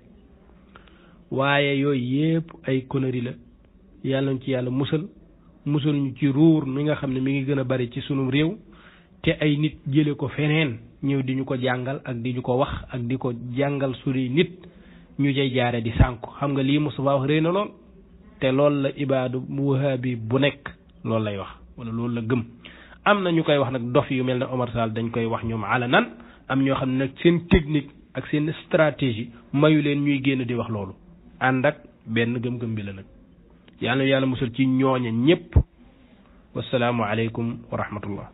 waaye yooyu yëpp ay conneries la yàlla nañ ci yàlla musal ñu ci ruur mi nga xam ne mi ngi gën a bari ci sunu réew te ay nit jële ko feneen ñëw di ñu ko jàngal ak di ñu ko wax ak di ko jàngal suñuy nit ñu jay jaare di sànku. xam nga lii Moustapha wax rëy na lool te loolu la ibaadu wahabi bu nekk loolu lay wax wala loolu la gëm. am na ñu koy wax nag dof yu mel ne Omar Sall dañ koy wax ñoom alanan am ñoo xam ne nag seen technique ak seen stratégie mayu leen ñuy génn di wax loolu ànd ak benn gëm-gëm bi la nag yàlla musal ci ñooña ñëpp wasalaamu aleykum wa rahmatullah.